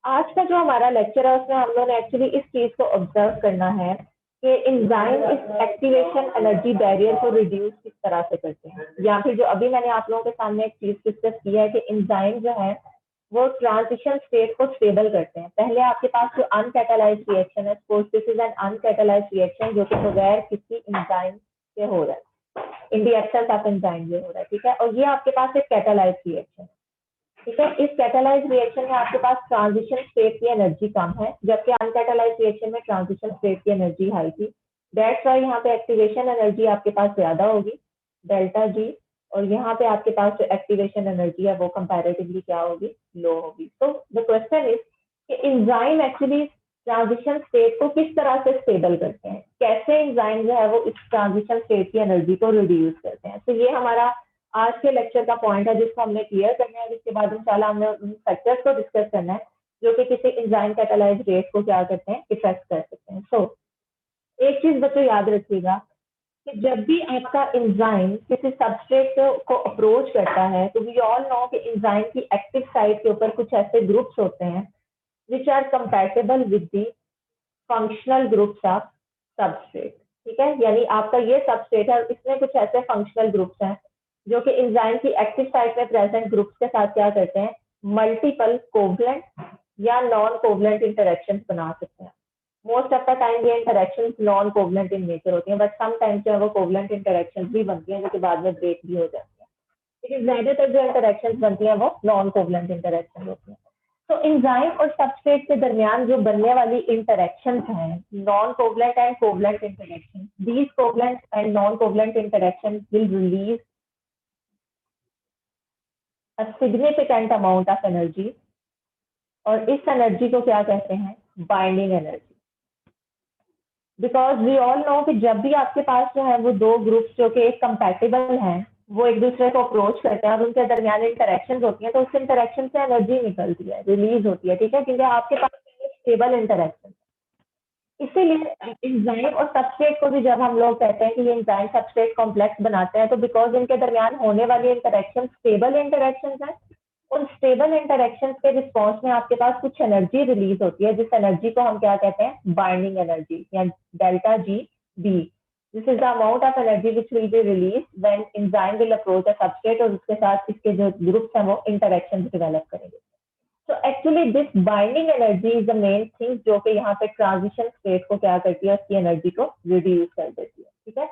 आज का जो हमारा लेक्चर है उसमें हम लोग ने एक्चुअली इस चीज को ऑब्जर्व करना है कि एंजाइम इस एक्टिवेशन एनर्जी बैरियर को रिड्यूस किस तरह से करते हैं, या फिर जो अभी मैंने आप लोगों के सामने एक चीज डिस्कस किया है कि एंजाइम जो है वो ट्रांजिशन स्टेट को स्टेबल करते हैं। पहले आपके पास जो अनकैटालाइज्ड रिएक्शन है, suppose this is an uncatalysed reaction जो कि बगैर किसी एंजाइम के हो रहा है, in the absence of enzyme ये हो रहा है, ठीक है। और ये आपके पास एक कैटालाइज्ड रिएक्शन है, ठीक है। इस कैटालाइज रिएक्शन में आपके पास ट्रांजिशन स्टेट की एनर्जी कम है, जबकि अनकैटालाइज रिएक्शन में ट्रांजिशन स्टेट की एनर्जी हाई थी। दैट्स वाई यहाँ पे एक्टिवेशन एनर्जी आपके पास ज्यादा होगी, डेल्टा जी, और यहाँ पे आपके पास जो एक्टिवेशन एनर्जी है वो कंपैरेटिवली क्या होगी, लो होगी। तो द क्वेश्चन इज कि एंजाइम एक्चुअली ट्रांजिशन स्टेट को किस तरह से स्टेबल करते हैं, कैसे एंजाइम जो है वो इस ट्रांजिशन स्टेट की एनर्जी को रिड्यूस करते हैं। तो ये हमारा आज के लेक्चर का पॉइंट है जिसको हमने क्लियर करना है, जिसके बाद इंशाल्लाह हमने उन फैक्टर्स को डिस्कस करना है जो कि किसी एंजाइम कैटालाइज रेट को क्या करते हैं, इफेक्ट कर सकते हैं। एक चीज बच्चों याद रखिएगा कि जब भी आपका एंजाइम किसी सबस्ट्रेट को अप्रोच करता है तो वी ऑल नो कि एंजाइम की एक्टिव साइट के ऊपर कुछ ऐसे ग्रुप्स होते हैं which are compatible with the functional groups of substrate, ठीक है। यानी आपका ये सबस्ट्रेट है, इसमें कुछ ऐसे फंक्शनल ग्रुप्स हैं जो कि एंजाइम की एक्टिव साइट में प्रेजेंट ग्रुप्स के साथ क्या करते हैं, मल्टीपल कोवलेंट या नॉन कोवलेंट इंटरेक्शंस बना सकते हैं। मोस्ट ऑफ द टाइम ये interactions non covalent in nature होती हैं, बट सम टाइम्स जो है वो कोवलेंट इंटरेक्शंस भी बनती हैं जो कि बाद में ब्रेक भी हो जाती हैं, लेकिन ज्यादातर जो इंटरेक्शंस बनती हैं वो नॉन कोवलेंट इंटरेक्शन होती हैं। तो एंजाइम और सबस्ट्रेट के दरमियान जो बनने वाली इंटरेक्शंस हैं, non covalent and covalent interaction, these covalent and non covalent interaction will release a significant amount of energy, और इस एनर्जी को क्या कहते हैं, binding energy. Because we all know कि जब भी आपके पास जो है वो दो ग्रुप्स जो कि एक कंपैटिबल हैं वो एक दूसरे को अप्रोच करते हैं और उनके दरमियान इंटरेक्शन होती है, तो उस इंटरेक्शन से एनर्जी निकलती है, रिलीज होती है, ठीक है, क्योंकि आपके पास स्टेबल इंटरेक्शन। इसीलिए एंजाइम और सबस्ट्रेट को भी जब हम लोग कहते हैं कि ये एंजाइम सबस्ट्रेट कॉम्प्लेक्स बनाते हैं, तो बिकॉज इनके दरमियान होने वाली इंटरेक्शन स्टेबल इंटरेक्शन है, उन स्टेबल इंटरेक्शंस के रिस्पॉन्स में आपके पास कुछ एनर्जी रिलीज होती है, जिस एनर्जी को हम क्या कहते हैं, बाइंडिंग एनर्जी या delta G B. This is the amount of energy which will be release when enzyme will approach a substrate और उसके साथ इसके जो ग्रुप्स हैं वो इंटरेक्शन डेवलप करेंगे। तो actually this binding energy is the main thing जो कि यहाँ पे ट्रांजिशन स्टेट को क्या करती है, उसकी एनर्जी को रिड्यूस कर देती है, ठीक है।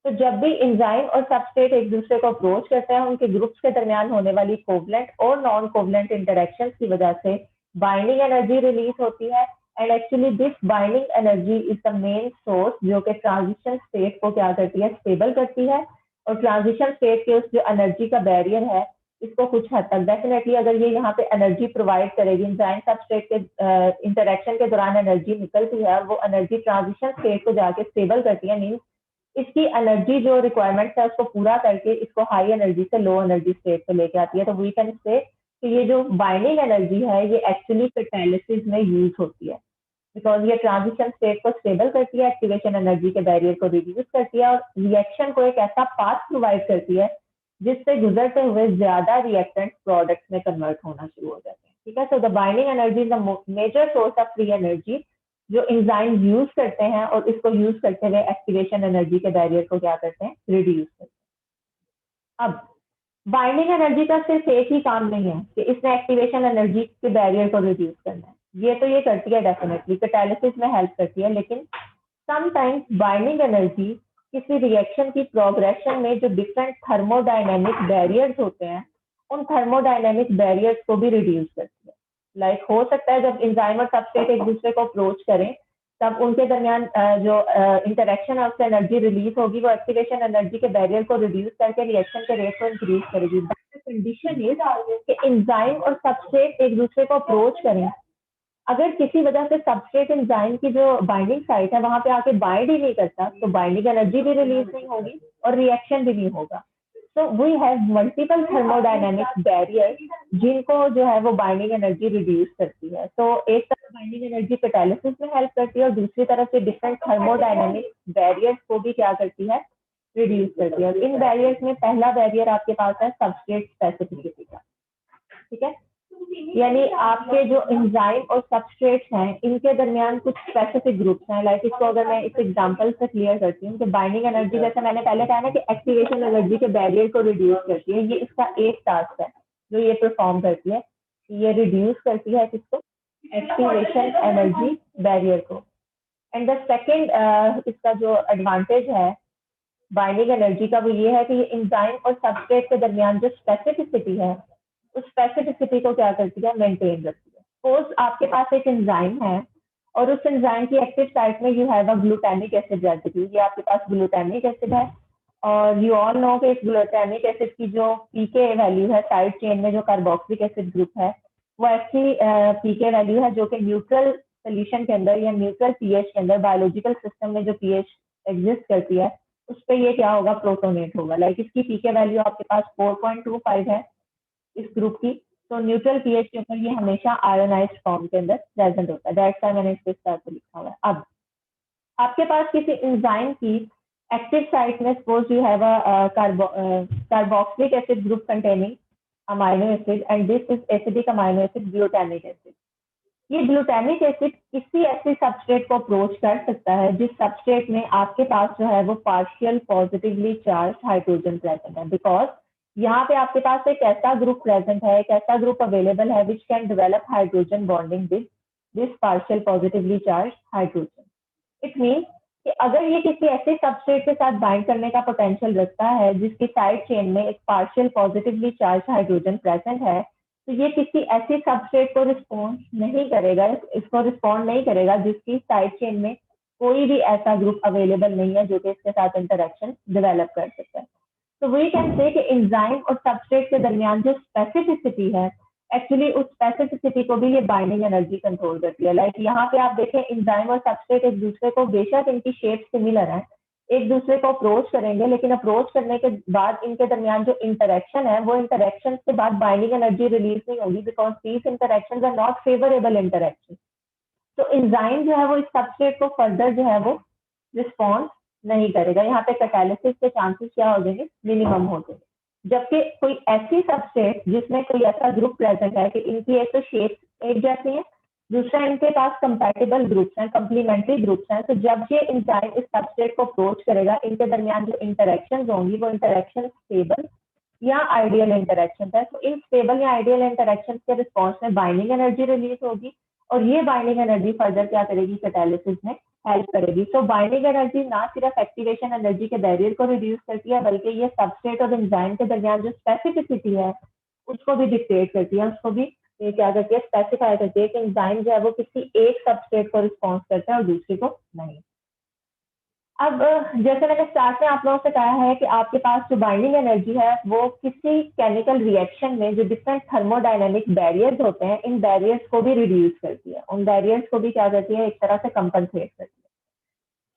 तो जब भी एंजाइम और सबस्ट्रेट एक दूसरे को अप्रोच करते हैं, उनके ग्रुप्स के दरमियान होने वाली कोवलेंट और नॉन कोवलेंट इंटरेक्शंस की वजह से बाइंडिंग एनर्जी रिलीज होती है, and actually this binding energy is the main source जो कि ट्रांजिशन स्टेट को क्या करती है, स्टेबल करती है। और ट्रांजिशन स्टेट के उस जो एनर्जी का बैरियर है इसको कुछ हद तक डेफिनेटली अगर ये यहाँ पे एनर्जी प्रोवाइड करेगी, एंजाइम सबस्ट्रेट के इंटरेक्शन के दौरान एनर्जी निकलती है और वो एनर्जी ट्रांजिशन स्टेट को जाके स्टेबल करती है, मीन्स इसकी एनर्जी जो रिक्वायरमेंट है उसको पूरा करके इसको हाई एनर्जी से लो एनर्जी स्टेट पे लेके आती है। तो वी कैन से कि ये जो बाइंडिंग एनर्जी है ये एक्चुअली कैटालिसिस में यूज होती है, बिकॉज ये ट्रांजिशन स्टेट को स्टेबल करती है, एक्टिवेशन एनर्जी के बैरियर को रिड्यूस करती है और रिएक्शन को एक ऐसा पाथ प्रोवाइड करती है जिससे गुजरते हुए ज्यादा रिएक्टेंट प्रोडक्ट्स में कन्वर्ट होना शुरू हो जाते हैं, ठीक है। So the binding energy is the major source of free energy जो एंजाइम यूज करते हैं और इसको यूज करते हुए एक्टिवेशन एनर्जी के बैरियर को क्या करते हैं, रिड्यूस करते हैं। अब बाइंडिंग एनर्जी का सिर्फ एक ही काम नहीं है कि इसने एक्टिवेशन एनर्जी के बैरियर को रिड्यूस करना है, ये तो ये करती है डेफिनेटली, कैटालिसिस में हेल्प करती है, लेकिन समटाइम्स बाइंडिंग एनर्जी किसी रिएक्शन की प्रोग्रेशन में जो डिफरेंट थर्मोडायनेमिक बैरियर्स होते हैं उन थर्मोडायनेमिक बैरियर्स को भी रिड्यूस करती है। लाइक हो सकता है जब एंजाइम और सबस्ट्रेट एक दूसरे को अप्रोच करें तब उनके दरमियान जो इंटरेक्शन है उससे एनर्जी रिलीज होगी, वो एक्टिवेशन एनर्जी के बैरियर को रिड्यूस करके रिएक्शन के रेट को इंक्रीज करेगी। कंडीशन इज कि एंजाइम और सबस्ट्रेट एक दूसरे को अप्रोच करें, अगर किसी वजह से सबस्ट्रेट एंजाइम की जो बाइंडिंग साइट है वहां पे आके बाइंड ही नहीं करता तो बाइंडिंग एनर्जी भी रिलीज नहीं होगी और रिएक्शन भी नहीं होगा। So we have multiple thermodynamic barriers जिनको जो है वो बाइंडिंग एनर्जी रिड्यूस करती है। तो एक तरफ बाइंडिंग एनर्जी कैटालिसिस में हेल्प करती है और दूसरी तरफ से डिफरेंट थर्मोडायनेमिक बैरियर्स को भी क्या करती है, रिड्यूस करती है। और इन बैरियर्स में पहला बैरियर आपके पास है सबस्ट्रेट स्पेसिफिसिटी का, ठीक है। यानी आपके जो एंजाइम और सबस्ट्रेट्स हैं इनके दरमियान कुछ स्पेसिफिक ग्रुप्स हैं। लाइक इसको अगर मैं इस एग्जांपल से क्लियर करती हूँ कि बाइंडिंग एनर्जी, जैसे मैंने पहले कहा ना कि एक्टिवेशन एनर्जी के बैरियर को रिड्यूस करती है, ये इसका एक टास्क है जो ये परफॉर्म करती है। ये रिड्यूस करती है किसको? एक्टिवेशन एनर्जी बैरियर को। एंड द सेकेंड इसका जो एडवांटेज है बाइंडिंग एनर्जी का वो ये है कि ये एंजाइम और सबस्ट्रेट के दरमियान जो स्पेसिफिसिटी है उस स्पेसिफिसिटी को क्या करती है? मेंटेन रखती है। सपोज आपके पास एक एंजाइम है और उस एंजाइम की एक्टिव साइट में you have a glutamic acid residue. ये आपके पास ग्लूटामिक एसिड है और यू ऑल नो कि इस ग्लूटामिक एसिड की जो पीके वैल्यू है साइड चेन में जो कार्बोक्सिलिक एसिड ग्रुप है वो एक्चुअली पीके वैल्यू है जो कि न्यूट्रल सोल्यूशन के अंदर या न्यूट्रल पीएच के अंदर बायोलॉजिकल सिस्टम में जो पीएच एग्जिस्ट करती है उस पर ये क्या होगा? प्रोटोनेट होगा। लाइक इसकी पीके वैल्यू आपके पास 4.25 है इस ग्रुप की, तो न्यूट्रल पीएच के ऊपर ये हमेशा आयोनाइज्ड फॉर्म के अंदर प्रेजेंट होता है। दैट्स व्हाई मैंने इसको इस तरह से लिखा हुआ है। अब आपके पास किसी एंजाइम की एक्टिव साइट में suppose you have a carboxylic acid group containing amino acid and this is acidic amino acid glutamic acid. ये ग्लूटामिक एसिड किसी ऐसे सबस्ट्रेट को अप्रोच कर सकता है जिस सबस्ट्रेट में आपके पास जो है वो partial positively charge hydrogen present है। बिकॉज यहाँ पे आपके पास एक ऐसा ग्रुप प्रेजेंट है, एक ऐसा ग्रुप अवेलेबल है which can develop hydrogen bonding with this partial positively charge hydrogen. It mean कि अगर ये किसी ऐसे सबस्ट्रेट के साथ बाइंड करने का पोटेंशियल रखता है जिसकी साइड चेन में एक partial positively charge hydrogen present है तो ये किसी ऐसे सबस्ट्रेट को रिस्पॉन्ड नहीं करेगा, इसको रिस्पॉन्ड नहीं करेगा जिसकी साइड चेन में कोई भी ऐसा ग्रुप अवेलेबल नहीं है जो कि इसके साथ इंटरेक्शन डेवलप कर सकता है। तो वी कैन से कि एंजाइम और सबस्ट्रेट के दरमियान जो स्पेसिफिसिटी है एक्चुअली उस स्पेसिफिसिटी को भी ये बाइंडिंग एनर्जी कंट्रोल करती है। लाइक यहाँ पे आप देखें एंजाइम और सबस्ट्रेट एक दूसरे को बेशक इनकी शेप सिमिलर है एक दूसरे को अप्रोच करेंगे लेकिन अप्रोच करने के बाद इनके दरमियान जो इंटरेक्शन है वो इंटरेक्शन के बाद बाइंडिंग एनर्जी रिलीज नहीं होगी because these interaction are not favourable interaction. तो एंजाइम जो है वो इस सबस्ट्रेट को फर्दर जो है वो रिस्पॉन्स नहीं करेगा। यहाँ पे कैटालिसिस के चांसेस क्या हो जाएंगे? मिनिमम हो जाएंगे। जबकि कोई ऐसी सबस्ट्रेट जिसमें कोई ऐसा ग्रुप प्रेजेंट है कि इनकी एक तो शेप एक जैसी है, दूसरा इनके पास कंपैटिबल ग्रुप्स हैं, कंप्लीमेंट्री ग्रुप्स हैं, तो जब ये एंजाइम इस सबस्ट्रेट को अप्रोच करेगा इनके दरमियान जो इंटरेक्शन होंगी वो इंटरेक्शन स्टेबल या आइडियल इंटरेक्शन है। तो इन स्टेबल या आइडियल इंटरेक्शन के रिस्पॉन्स में बाइंडिंग एनर्जी रिलीज होगी और ये बाइंडिंग एनर्जी फर्दर क्या करेगी? कैटालिसिस में हेल्प करेगी। सो बाइंडिंग एनर्जी ना सिर्फ एक्टिवेशन एनर्जी के बैरियर को रिड्यूस करती है बल्कि ये सबस्ट्रेट और एंजाइम के दरमियान जो स्पेसिफिसिटी है उसको भी डिक्टेट करती है, उसको भी ये क्या करती है? स्पेसिफाई करती है कि एंजाइम जो है वो किसी एक सबस्ट्रेट को रिस्पॉन्स करता है और दूसरे को नहीं। अब जैसे मैंने स्टार्ट में आप लोगों से कहा है कि आपके पास जो बाइंडिंग एनर्जी है वो किसी केमिकल रिएक्शन में जो डिफरेंट थर्मोडायनेमिक बैरियर्स होते हैं इन बैरियर्स को भी रिड्यूस करती है, उन बैरियर्स को भी क्या करती है? एक तरह से कंपनसेट करती है।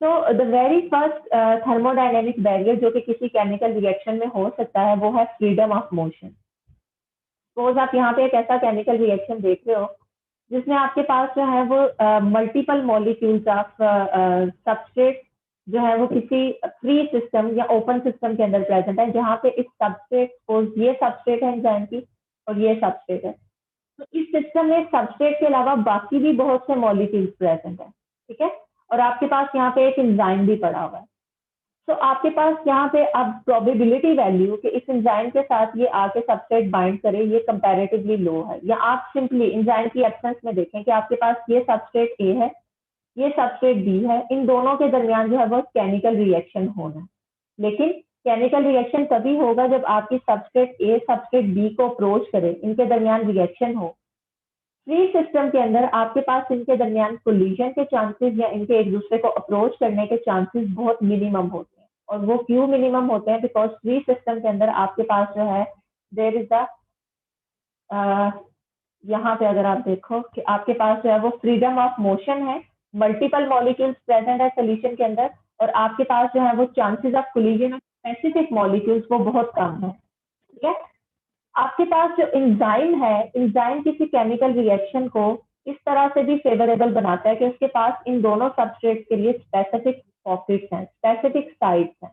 तो the very first thermodynamic barrier जो कि किसी केमिकल रिएक्शन में हो सकता है वो है फ्रीडम ऑफ मोशन। सपोज आप यहाँ पे एक ऐसा केमिकल रिएक्शन देख रहे हो जिसमें आपके पास जो है वो मल्टीपल मॉलिक्यूल्स ऑफ सबस्ट्रेट जो है वो किसी फ्री सिस्टम या ओपन सिस्टम के अंदर प्रेजेंट है जहाँ पे इस सबस्ट्रेट को ये सबस्ट्रेट है एंजाइम की और ये सबस्ट्रेट है। तो इस सिस्टम में सबस्ट्रेट के अलावा बाकी भी बहुत से मॉलिक्यूल्स प्रेजेंट है, ठीक है, और आपके पास यहाँ पे एक एंजाइम भी पड़ा हुआ है। तो आपके पास यहाँ पे अब प्रोबेबिलिटी वैल्यू कि इस एंजाइम के साथ ये आके सबस्ट्रेट बाइंड करे ये कंपैरेटिवली लो है। या आप सिंपली एंजाइम की एब्सेंस में देखें कि आपके पास ये सबस्ट्रेट ए है ये सबस्ट्रेट बी है, इन दोनों के दरमियान जो है वो केमिकल रिएक्शन होना है। लेकिन केमिकल रिएक्शन तभी होगा जब आपकी सबस्ट्रेट ए सबस्ट्रेट बी को अप्रोच करे, इनके दरमियान रिएक्शन हो। फ्री सिस्टम के अंदर आपके पास इनके दरमियान कोलिजन के चांसेस या इनके एक दूसरे को अप्रोच करने के चांसेस बहुत मिनिमम होते हैं। और वो क्यों मिनिमम होते हैं? बिकॉज फ्री सिस्टम के अंदर आपके पास जो है देर इज द यहाँ पे अगर आप देखो कि आपके पास जो है वो फ्रीडम ऑफ मोशन है, मल्टीपल मॉलिक्यूल्स प्रेजेंट है सोल्यूशन के अंदर और आपके पास जो है वो chances of collision of specific molecules वो बहुत कम है, ठीक है। आपके पास जो एंजाइम है, एंजाइम किसी केमिकल रिएक्शन को इस तरह से भी फेवरेबल बनाता है कि उसके पास इन दोनों सबस्ट्रेट के लिए स्पेसिफिक पॉकेट्स हैं, स्पेसिफिक साइट्स हैं।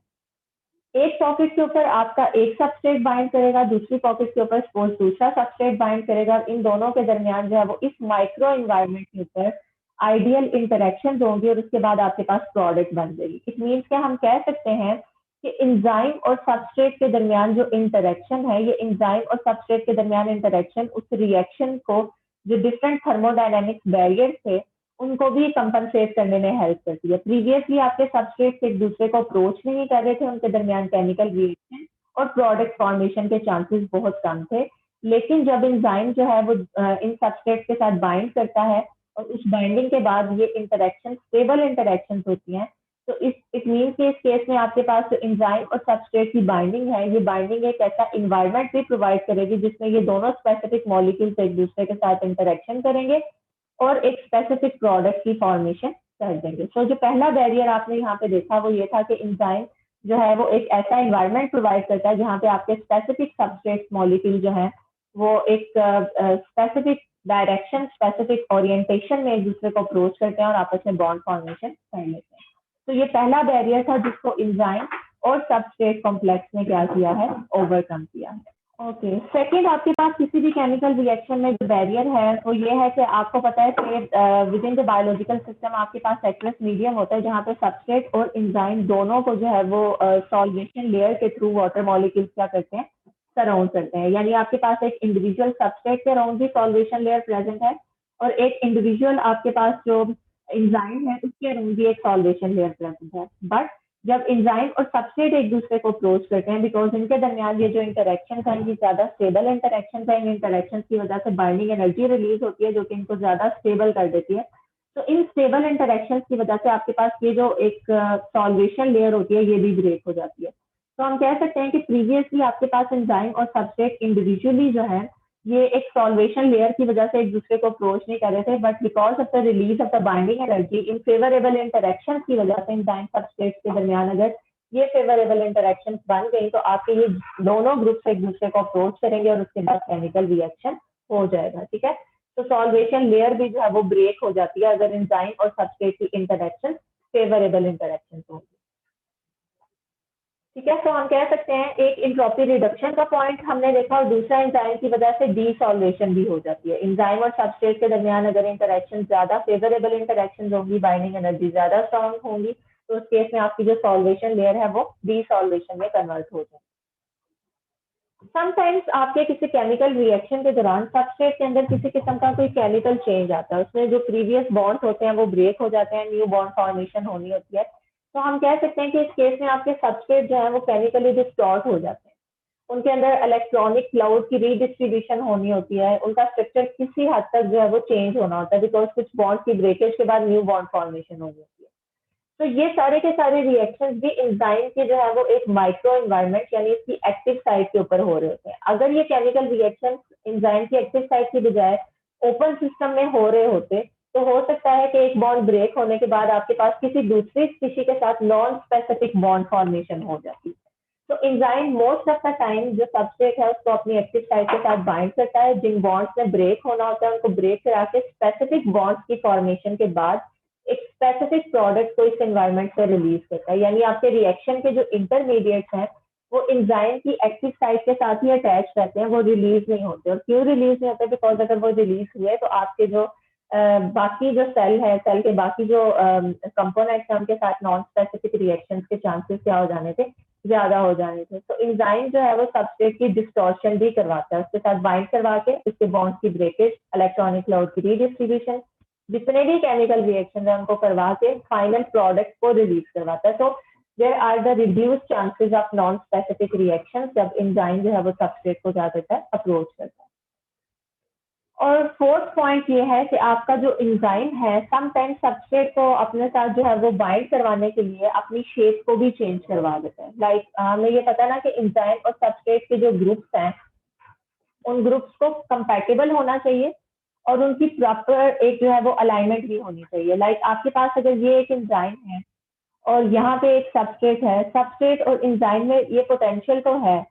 एक पॉकेट के ऊपर आपका एक सबस्ट्रेट बाइंड करेगा, दूसरी पॉकेट के ऊपर सपोज दूसरा सबस्ट्रेट बाइंड करेगा, इन दोनों के दरमियान जो है वो इस माइक्रो इन्वायरमेंट के ऊपर आइडियल इंटरेक्शन होंगी और उसके बाद आपके पास प्रोडक्ट बन जाएगी। इट मीन्स कि हम कह सकते हैं कि इंजाइम और सबस्ट्रेट के दरमियान जो इंटरेक्शन है, ये इंजाइम और सबस्ट्रेट के दरमियान इंटरेक्शन उस रिएक्शन को, जो डिफरेंट थर्मोडायनेमिक्स बैरियर थे, उनको भी कंपनसेट करने में हेल्प करती है। प्रीवियसली आपके सबस्ट्रेट एक दूसरे को अप्रोच नहीं कर रहे थे, उनके दरमियान केमिकल रिएक्शन और प्रोडक्ट फॉर्मेशन के चांसेस बहुत कम थे। लेकिन जब इंजाइम जो है वो इन सबस्ट्रेट के साथ बाइंड करता है और उस बाइंडिंग के बाद ये इंटरेक्शन स्टेबल इंटरेक्शन होती हैं, तो इस इट मीन कि इस केस में आपके पास जो इंजाइम और सबस्ट्रेट की बाइंडिंग है, ये बाइंडिंग एक ऐसा इन्वायरमेंट भी प्रोवाइड करेगी जिसमें ये दोनों स्पेसिफिक मॉलिक्यूल्स एक दूसरे के साथ इंटरेक्शन करेंगे और एक स्पेसिफिक प्रोडक्ट की फॉर्मेशन कर देंगे। सो जो पहला बैरियर आपने यहाँ पे देखा वो ये था कि इंजाइम जो है वो एक ऐसा एनवायरनमेंट प्रोवाइड करता है जहाँ पे आपके स्पेसिफिक सबस्ट्रेट मॉलिक्यूल जो है वो एक स्पेसिफिक डायरेक्शन, स्पेसिफिक ओरिएंटेशन में एक दूसरे को अप्रोच करते हैं और आपस में बॉन्ड फॉर्मेशन कर लेते हैं। तो ये पहला बैरियर था जिसको इंजाइम और सबस्ट्रेट कॉम्प्लेक्स ने क्या किया है, ओवरकम किया है। ओके, सेकेंड आपके पास किसी भी केमिकल रिएक्शन में जो बैरियर है वो ये है कि आपको पता है कि with in the biological system आपके पास एक्वस मीडियम होता है जहाँ पे सबस्ट्रेट और इंजाइम दोनों को जो है वो सॉल्वेशन लेयर के थ्रू वाटर मॉलिक्यूल्स क्या करते हैं, सराउंड करते हैं। यानी आपके पास एक इंडिविजुअल सबस्ट्रेट के अराउंड भी सॉल्वेशन लेयर प्रेजेंट है और एक इंडिविजुअल आपके पास जो इंजाइम है उसके अराउंड भी एक सॉल्वेशन लेयर प्रेजेंट है। बट जब इंजाइम और सबस्ट्रेट एक दूसरे को अप्रोच करते हैं, बिकॉज इनके दरमियान ये जो इंटरेक्शन है ये ज्यादा स्टेबल इंटरेक्शन है, इन इंटरेक्शन की वजह से बाइंडिंग एनर्जी रिलीज होती है जो कि इनको ज्यादा स्टेबल कर देती है। तो इन स्टेबल इंटरेक्शन की वजह से आपके पास ये जो एक सॉल्वेशन लेयर होती है ये भी ब्रेक हो जाती है। तो हम कह सकते हैं कि प्रीवियसली आपके पास इंजाइम और सबस्ट्रेट इंडिविजुअली जो है ये एक सॉल्वेशन लेयर की वजह से एक दूसरे को अप्रोच नहीं कर रहे थे, but because of the release of the binding energy in favourable interaction की वजह से इंजाइम सबस्ट्रेट के दरमियान अगर ये फेवरेबल इंटरेक्शन बन गई तो आपके ये दोनों ग्रुप्स एक दूसरे को अप्रोच करेंगे और उसके बाद केमिकल रिएक्शन हो जाएगा। ठीक है, तो सॉल्वेशन लेयर भी जो है वो ब्रेक हो जाती है अगर इंजाइम और सबस्ट्रेट की इंटरेक्शन फेवरेबल इंटरेक्शन होगी। ठीक है, तो हम कह सकते हैं एक इंट्रोपी रिडक्शन का पॉइंट हमने देखा और दूसरा एंजाइम की वजह से डीसॉल्वेशन भी हो जाती है। एंजाइम और सबस्ट्रेट के दरमियान अगर इंटरेक्शन ज्यादा फेवरेबल इंटरेक्शन होंगी, बाइंडिंग एनर्जी ज्यादा स्ट्रॉन्ग होंगी, तो उस केस में आपकी जो सॉल्वेशन लेयर है वो डीसॉल्वेशन में कन्वर्ट हो जाए। समटाइम्स आपके किसी केमिकल रिएक्शन के दौरान सबस्ट्रेट के अंदर किसी किस्म का कोई केमिकल चेंज आता है, उसमें जो प्रीवियस बॉन्ड्स होते हैं वो ब्रेक हो जाते हैं, न्यू बॉन्ड फॉर्मेशन होनी होती है। तो हम कह सकते हैं कि इस केस में आपके सबस्ट्रेट जो है वो केमिकली डिस्टॉर्ट हो जाते हैं, उनके अंदर इलेक्ट्रॉनिक क्लाउड की रीडिस्ट्रीब्यूशन होनी होती है, उनका स्ट्रक्चर किसी हद तक जो है वो चेंज होना होता है बिकॉज कुछ बॉन्ड की ब्रेकेज के बाद न्यू बॉन्ड फॉर्मेशन होनी होती है। तो ये सारे के सारे रिएक्शंस भी एंजाइम के जो है वो एक माइक्रो एनवायरनमेंट यानी इसकी एक्टिव साइट के ऊपर हो रहे होते हैं। अगर ये केमिकल रिएक्शन एंजाइम की एक्टिव साइट की बजाय ओपन सिस्टम में हो रहे होते तो हो सकता है कि एक बॉन्ड ब्रेक होने के बाद आपके पास किसी दूसरी स्पीशी के साथ नॉन स्पेसिफिक बॉन्ड फॉर्मेशन हो जाती है। तो enzyme most of the time जो सबस्ट्रेट है उसको अपनी एक्टिव साइट के साथ बाइंड करता है, जिन बॉन्ड्स में ब्रेक होना होता है उनको ब्रेक करा के स्पेसिफिक बॉन्ड्स की फॉर्मेशन के बाद एक स्पेसिफिक प्रोडक्ट को इस एनवायरनमेंट से रिलीज करता है। यानी आपके रिएक्शन के जो इंटरमीडिएट्स हैं वो एंजाइम की एक्टिव साइट के साथ ही अटैच रहते हैं, वो रिलीज नहीं होते। और क्यों रिलीज नहीं होते? बिकॉज अगर वो रिलीज हुए तो आपके जो बाकी जो सेल है, सेल के बाकी जो कंपोनेंट्स हैं उनके साथ नॉन स्पेसिफिक रिएक्शंस के चांसेस क्या हो जाने थे, ज्यादा हो जाने थे। तो एंजाइम जो है वो सबस्ट्रेट की डिस्टॉर्शन भी करवाता है, उसके साथ बाइंड करवा के उसके बॉन्ड्स की ब्रेकेज, इलेक्ट्रॉनिक क्लाउड की रीडिस्ट्रीब्यूशन, जितने भी केमिकल रिएक्शन है उनको करवा के फाइनल प्रोडक्ट को रिलीज करवाता है। तो there are the reduce chances of non specific reaction जब एंजाइम जो है वो सबस्ट्रेट को क्या करता है, अप्रोच करता है। और फोर्थ पॉइंट ये है कि आपका जो एंजाइम है समटाइम्स सबस्ट्रेट को अपने साथ जो है वो बाइंड करवाने के लिए अपनी शेप को भी चेंज करवा देता है। लाइक हमें ये पता ना कि एंजाइम और सबस्ट्रेट के जो ग्रुप्स हैं उन ग्रुप्स को कंपैटिबल होना चाहिए और उनकी प्रॉपर एक जो है वो अलाइनमेंट भी होनी चाहिए। लाइक आपके पास अगर ये एक एंजाइम है और यहाँ पे एक सबस्ट्रेट है, सबस्ट्रेट और एंजाइम में ये पोटेंशियल तो है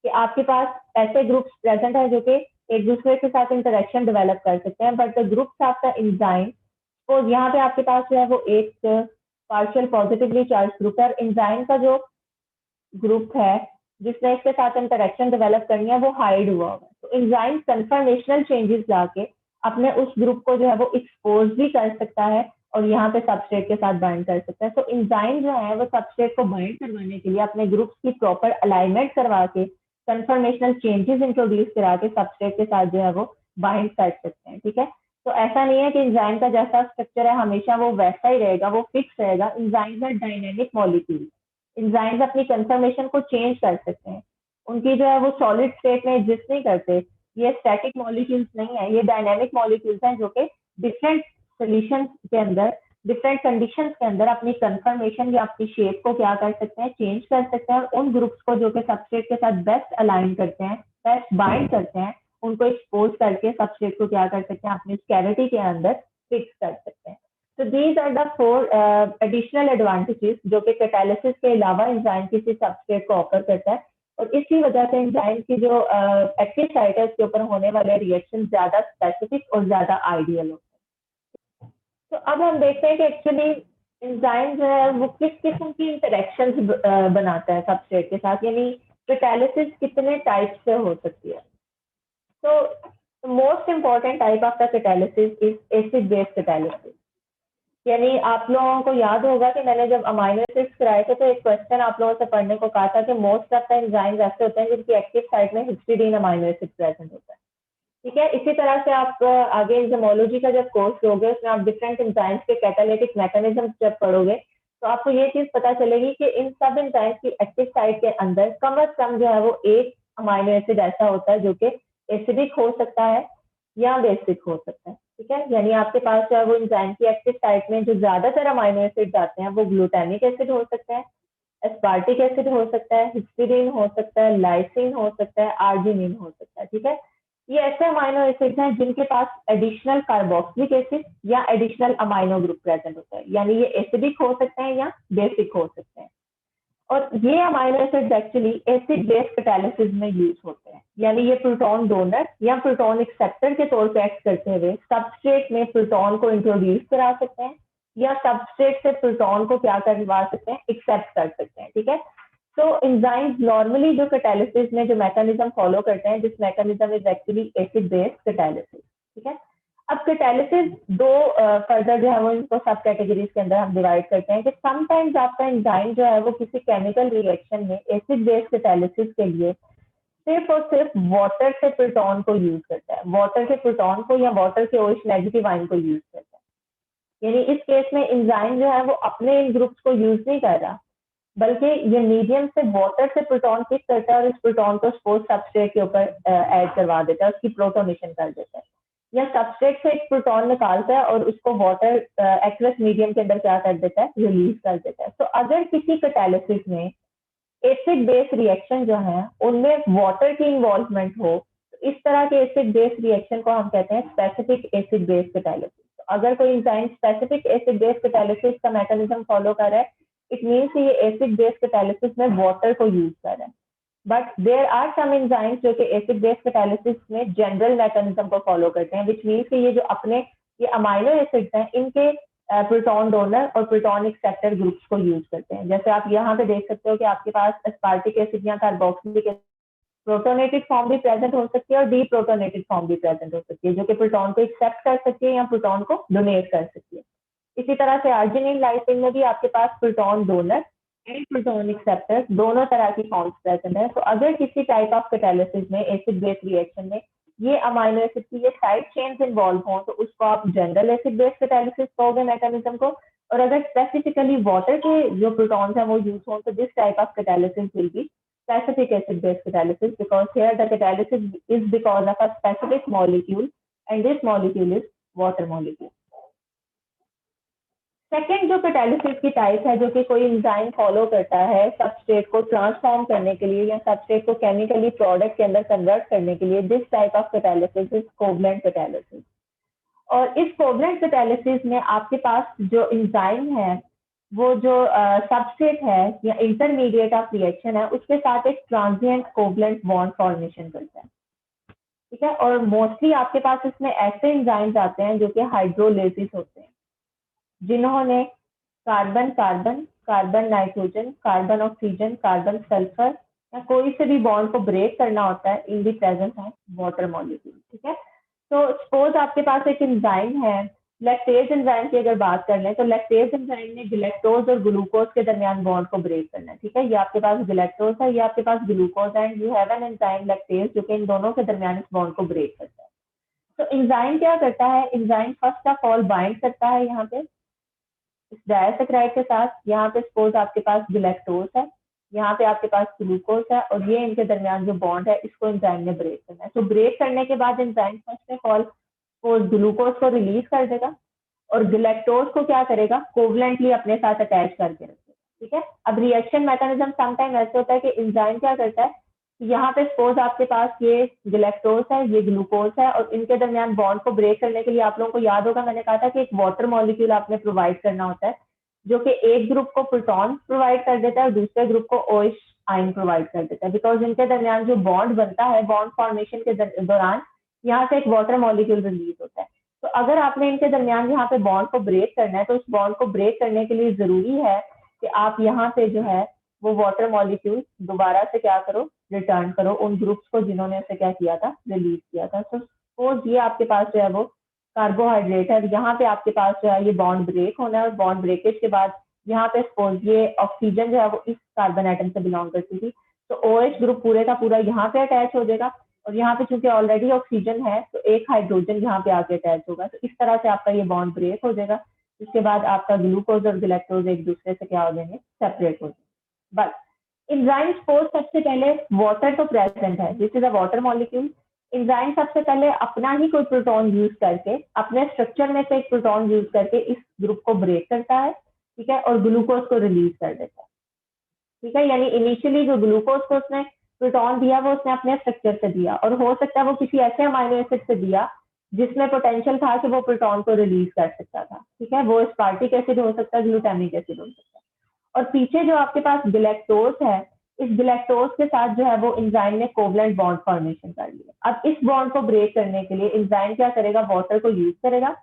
कि आपके पास ऐसे ग्रुप्स प्रेजेंट है जो कि एक दूसरे के साथ इंटरेक्शन डेवलप कर सकते हैं, but the groups of the enzyme, तो यहाँ पे आपके पास जो है वो एक पार्शियल पॉजिटिवली चार्ज ग्रुप है। एंजाइम का जो ग्रुप है जिसने इसके साथ इंटरेक्शन डेवलप करनी है वो हाइड हुआ होगा। तो एंजाइम कन्फर्मेशनल चेंजेस लाके अपने उस ग्रुप को जो है वो एक्सपोज भी कर सकता है और यहाँ पे सबस्ट्रेट के साथ बाइंड कर सकता है। तो एंजाइम जो है वो सबस्ट्रेट को बाइंड करवाने के लिए अपने ग्रुप्स की प्रॉपर अलाइनमेंट करवा के कन्फर्मेशनल चेंजेस इंट्रोड्यूस करा के सबस्ट्रेट के साथ जो है वो बाइंड कर सकते हैं। ठीक है, तो ऐसा नहीं है कि एंजाइम का जैसा स्ट्रक्चर है हमेशा वो वैसा ही रहेगा, वो फिक्स रहेगा। एंजाइम है डायनेमिक मॉलिक्यूल, एंजाइम्स अपनी कंफर्मेशन को चेंज कर सकते हैं, उनकी जो है वो सॉलिड स्टेट में एग्जिस्ट नहीं करते, ये स्टैटिक मॉलिक्यूल्स नहीं है, ये डायनेमिक मॉलिक्यूल्स हैं जो कि डिफरेंट सोल्यूशन के अंदर डिफरेंट कंडीशंस के अंदर अपनी कंफर्मेशन या अपनी शेप को क्या कर सकते हैं, चेंज कर सकते हैं। उन ग्रुप्स को जो कि सबस्ट्रेट के साथ बेस्ट अलाइन करते हैं, बेस्ट बाइंड करते हैं, उनको एक्सपोज करके सबस्ट्रेट को क्या कर सकते हैं, अपनी कैविटी के अंदर फिक्स कर सकते हैं। तो these are the 4 additional advantages जो कि कैटालिसिस के अलावा एंजाइम किसी सबस्ट्रेट को ऑफर करता है, और इसी वजह से एंजाइम की जो एक्टिव साइट है उसके ऊपर होने वाले रिएक्शन ज्यादा स्पेसिफिक और ज्यादा आइडियल होते हैं। तो अब हम देखते हैं कि एक्चुअली एंजाइम जो है वो किस किस्म की इंटरेक्शंस बनाता है सबस्ट्रेट के साथ, यानी कैटालिसिस कितने टाइप से हो सकती है। तो most important type of the catalysis is acid base catalysis. यानी आप लोगों को याद होगा कि मैंने जब अमाइनो एसिड्स कराए थे तो एक क्वेश्चन आप लोगों से पढ़ने को कहा था कि मोस्ट ऑफ द एंजाइम्स ऐसे होते हैं जिनकी एक्टिव साइट में हिस्टीडीन अमाइनो एसिड प्रेजेंट होता है। ठीक है, इसी तरह से आप आगे एंजाइमोलॉजी का जब कोर्स लोगे उसमें आप डिफरेंट एंजाइम्स के कैटालिटिक मैकेनिज्म जब पढ़ोगे तो आपको ये चीज पता चलेगी कि इन सब एंजाइम्स की एक्टिव साइट के अंदर कम अज कम जो है वो एक अमाइनो एसिड ऐसा होता है जो कि एसिडिक हो सकता है या बेसिक हो सकता है। ठीक है, यानी आपके पास जो है वो एंजाइम की एक्टिव साइट में जो ज्यादातर अमाइनो एसिड आते हैं वो ग्लूटामिक एसिड हो सकता है, एस्पार्टिक एसिड हो सकता है, हिस्टीडीन हो सकता है, लाइसिन हो सकता है, आर्जिनिन हो सकता है। ठीक है, ये ऐसे अमाइनो एसिड हैं जिनके पास एडिशनल कार्बोक्सिलिक एसिड या एडिशनल अमाइनो ग्रुप प्रेजेंट होता है, यानी ये एसिडिक हो सकते हैं या बेसिक हो सकते हैं। और ये amino acids actually acid base catalysis में यूज होते हैं, यानी ये प्रोटॉन डोनर या प्रोटॉन एक्सेप्टर के तौर पे एक्ट करते हुए सबस्ट्रेट में प्रोटॉन को इंट्रोड्यूस करा सकते हैं या सबस्ट्रेट से प्रोटॉन को क्या करवा सकते हैं, एक्सेप्ट कर सकते हैं। ठीक है, तो एंजाइम्स नॉर्मली जो कैटालिसिस में जो मैकेनिज्म फॉलो करते हैं, this mechanism is actually acid base catalysis. ठीक है, अब कैटालिसिस दो फर्दर जो है वो इनको सब कैटेगरीज के अंदर हम डिवाइड करते हैं कि समटाइम्स आपका एंजाइम जो है वो किसी केमिकल रिएक्शन में एसिड बेस कैटालिसिस के लिए सिर्फ और सिर्फ वाटर से प्रोटॉन को यूज करता है, वाटर के प्रोटॉन को या वाटर के OH नेगेटिव आयन को यूज करता है। यानी इस केस में एंजाइम जो है वो अपने इन ग्रुप्स को यूज नहीं कर रहा, बल्कि ये मीडियम से वाटर से प्रोटॉन पिक करता है और इस प्रोटॉन को स्पोर्ट सबस्ट्रेट के ऊपर ऐड करवा देता है, उसकी प्रोटोनेशन कर देता है, या सबस्ट्रेट से एक प्रोटॉन निकालता है और उसको वाटर एक्वस मीडियम के अंदर क्या कर देता है, रिलीज कर देता है। तो अगर किसी कैटालिसिस में एसिड बेस रिएक्शन जो है उनमें वाटर की इन्वॉल्वमेंट हो, तो इस तरह के एसिड बेस रिएक्शन को हम कहते हैं स्पेसिफिक एसिड बेस कैटालिसिस। तो अगर कोई enzyme specific acid base catalysis का मैकेनिज्म फॉलो कर रहा है, इट मीन्स ये एसिड बेस कैटालिसिस में वाटर को यूज कर रहा है। But there are some enzymes जो कि एसिड बेस कैटालिसिस में जनरल मैकेनिज्म को फॉलो करते हैं, विच मीन्स कि ये जो अपने ये अमाइनो एसिड्स हैं इनके प्रोटॉन डोनर और प्रोटॉन एक्सेप्टर ग्रुप्स को यूज करते हैं। जैसे आप यहाँ पे देख सकते हो कि आपके पास एस्पार्टिक एसिड या कार्बोक्सिलिक एसिड प्रोटोनेटेड फॉर्म भी प्रेजेंट हो सकती है और डीप्रोटोनेटेड फॉर्म भी प्रेजेंट हो सकती है, जो कि प्रोटॉन को एक्सेप्ट कर सकती है या प्रोटॉन को डोनेट कर सकती है। इसी तरह से आर्जिनिन लाइसिन में भी आपके पास proton donor and proton acceptor दोनों तरह की फॉर्म्स प्रेजेंट है। तो अगर किसी टाइप ऑफ कैटालिसिस में एसिड बेस रिएक्शन में ये अमाइनो एसिड की ये साइड चेन्स इन्वॉल्व हों तो उसको आप जनरल एसिड बेस कैटालिसिस कहोगे मैकेनिज्म को। और अगर स्पेसिफिकली वाटर के जो प्रोटॉन्स हैं वो यूज हों तो this type of catalysis will be specific acid base catalysis, because here the catalysis is because of a specific molecule and this molecule is water molecule. Second जो catalysis की type है जो कि कोई एंजाइम फॉलो करता है substrate को transform करने के लिए या सबस्ट्रेट को केमिकली प्रोडक्ट के अंदर कन्वर्ट करने के लिए, this type of catalysis is covalent catalysis. और इस कोवलेंट कैटालिसिस में आपके पास जो एंजाइम है वो जो सबस्ट्रेट है या इंटरमीडिएट ऑफ रिएक्शन है उसके साथ एक ट्रांजिएंट कोवलेंट बॉन्ड फॉर्मेशन करता है। ठीक है, और मोस्टली आपके पास इसमें ऐसे एंजाइम्स आते हैं जो कि हाइड्रोलाइसिस होते हैं, जिन्होंने carbon carbon carbon nitrogen, carbon oxygen, carbon sulphur या कोई से भी बॉन्ड को ब्रेक करना होता है in the presence of water molecule. ठीक है, तो सपोज आपके पास एक एंजाइम है, लैक्टेज एंजाइम की अगर बात कर लें तो लैक्टेज एंजाइम ने गैलेक्टोज और ग्लूकोज के दरमियान बॉन्ड को ब्रेक करना है। ठीक है, ये आपके पास गैलेक्टोज है, ये आपके पास ग्लूकोज है, and you have an enzyme lactase जो कि इन दोनों के दरमियान इस बॉन्ड को ब्रेक करता है। तो एंजाइम क्या करता है, enzyme first of all bind करता है यहाँ पे इस डायसैकेराइड के साथ। यहाँ पे सपोज आपके पास गैलेक्टोज है, यहाँ पे आपके पास ग्लूकोज है, और ये इनके दरमियान जो बॉन्ड है इसको एंजाइम ने ब्रेक करना है। तो ब्रेक करने के बाद enzyme first of all glucose को रिलीज कर देगा और गैलेक्टोज को क्या करेगा, कोवलेंटली अपने साथ अटैच करके रखेगा। ठीक है, अब रिएक्शन मैकेनिज्म समटाइम ऐसे होता है कि एंजाइम क्या करता है, यहाँ पे सपोज आपके पास ये गैलेक्टोज है, ये ग्लूकोज है, और इनके दरमियान बॉन्ड को ब्रेक करने के लिए आप लोगों को याद होगा मैंने कहा था कि एक वाटर मॉलिक्यूल आपने प्रोवाइड करना होता है जो कि एक ग्रुप को प्रोटॉन प्रोवाइड कर देता है और दूसरे ग्रुप को ओएच आयन प्रोवाइड कर देता है। बिकॉज इनके दरमियान जो बॉन्ड बनता है, बॉन्ड फॉर्मेशन के दौरान यहाँ से एक वाटर मॉलिक्यूल रिलीज होता है। तो अगर आपने इनके दरमियान यहाँ पे बॉन्ड को ब्रेक करना है तो उस बॉन्ड को ब्रेक करने के लिए जरूरी है कि आप यहाँ पे जो है वो वाटर मॉलिक्यूल दोबारा से क्या करो, रिटर्न करो उन ग्रुप्स को जिन्होंने उसे क्या किया था, रिलीज किया था। तो सपोज ये आपके पास जो है वो कार्बोहाइड्रेट है, यहाँ पे आपके पास जो है ये बॉन्ड ब्रेक होना है, और बॉन्ड ब्रेकेज के बाद यहाँ पे सपोज ये ऑक्सीजन जो है वो इस कार्बन एटम से बिलोंग करती थी, तो OH ग्रुप पूरे का पूरा यहाँ पे अटैच हो जाएगा, और यहाँ पे चूंकि ऑलरेडी ऑक्सीजन है तो एक हाइड्रोजन यहाँ पे आके अटैच होगा। तो इस तरह से आपका ये बॉन्ड ब्रेक हो जाएगा। इसके बाद आपका ग्लूकोज और गैलेक्टोज एक दूसरे से क्या हो जाएंगे, सेपरेट हो जाएंगे। बस एंजाइम सपोज सबसे पहले वाटर तो प्रेजेंट है, this is a water molecule. Enzyme सबसे पहले अपना ही कोई प्रोटॉन यूज करके, अपने स्ट्रक्चर में से एक प्रोटॉन यूज करके इस ग्रुप को ब्रेक करता है। ठीक है, और ग्लूकोज को रिलीज कर देता है। ठीक है, यानी इनिशियली जो ग्लूकोज को उसने प्रोटॉन दिया वो उसने अपने स्ट्रक्चर से दिया, और हो सकता है वो किसी ऐसे अमाइनो एसिड से दिया जिसमें पोटेंशियल था कि वो प्रोटॉन को रिलीज कर सकता था। ठीक है, वो स्पार्टिक एसिड हो सकता है, ग्लूटामिक एसिड हो सकता है। और पीछे जो आपके पास गैलेक्टोज है, इस गैलेक्टोज के साथ जो है वो एंजाइम ने कोवलेंट बॉन्ड फॉर्मेशन कर लिया। अब इस बॉन्ड को ब्रेक करने के लिए एंजाइम क्या करेगा, वाटर को यूज करेगा,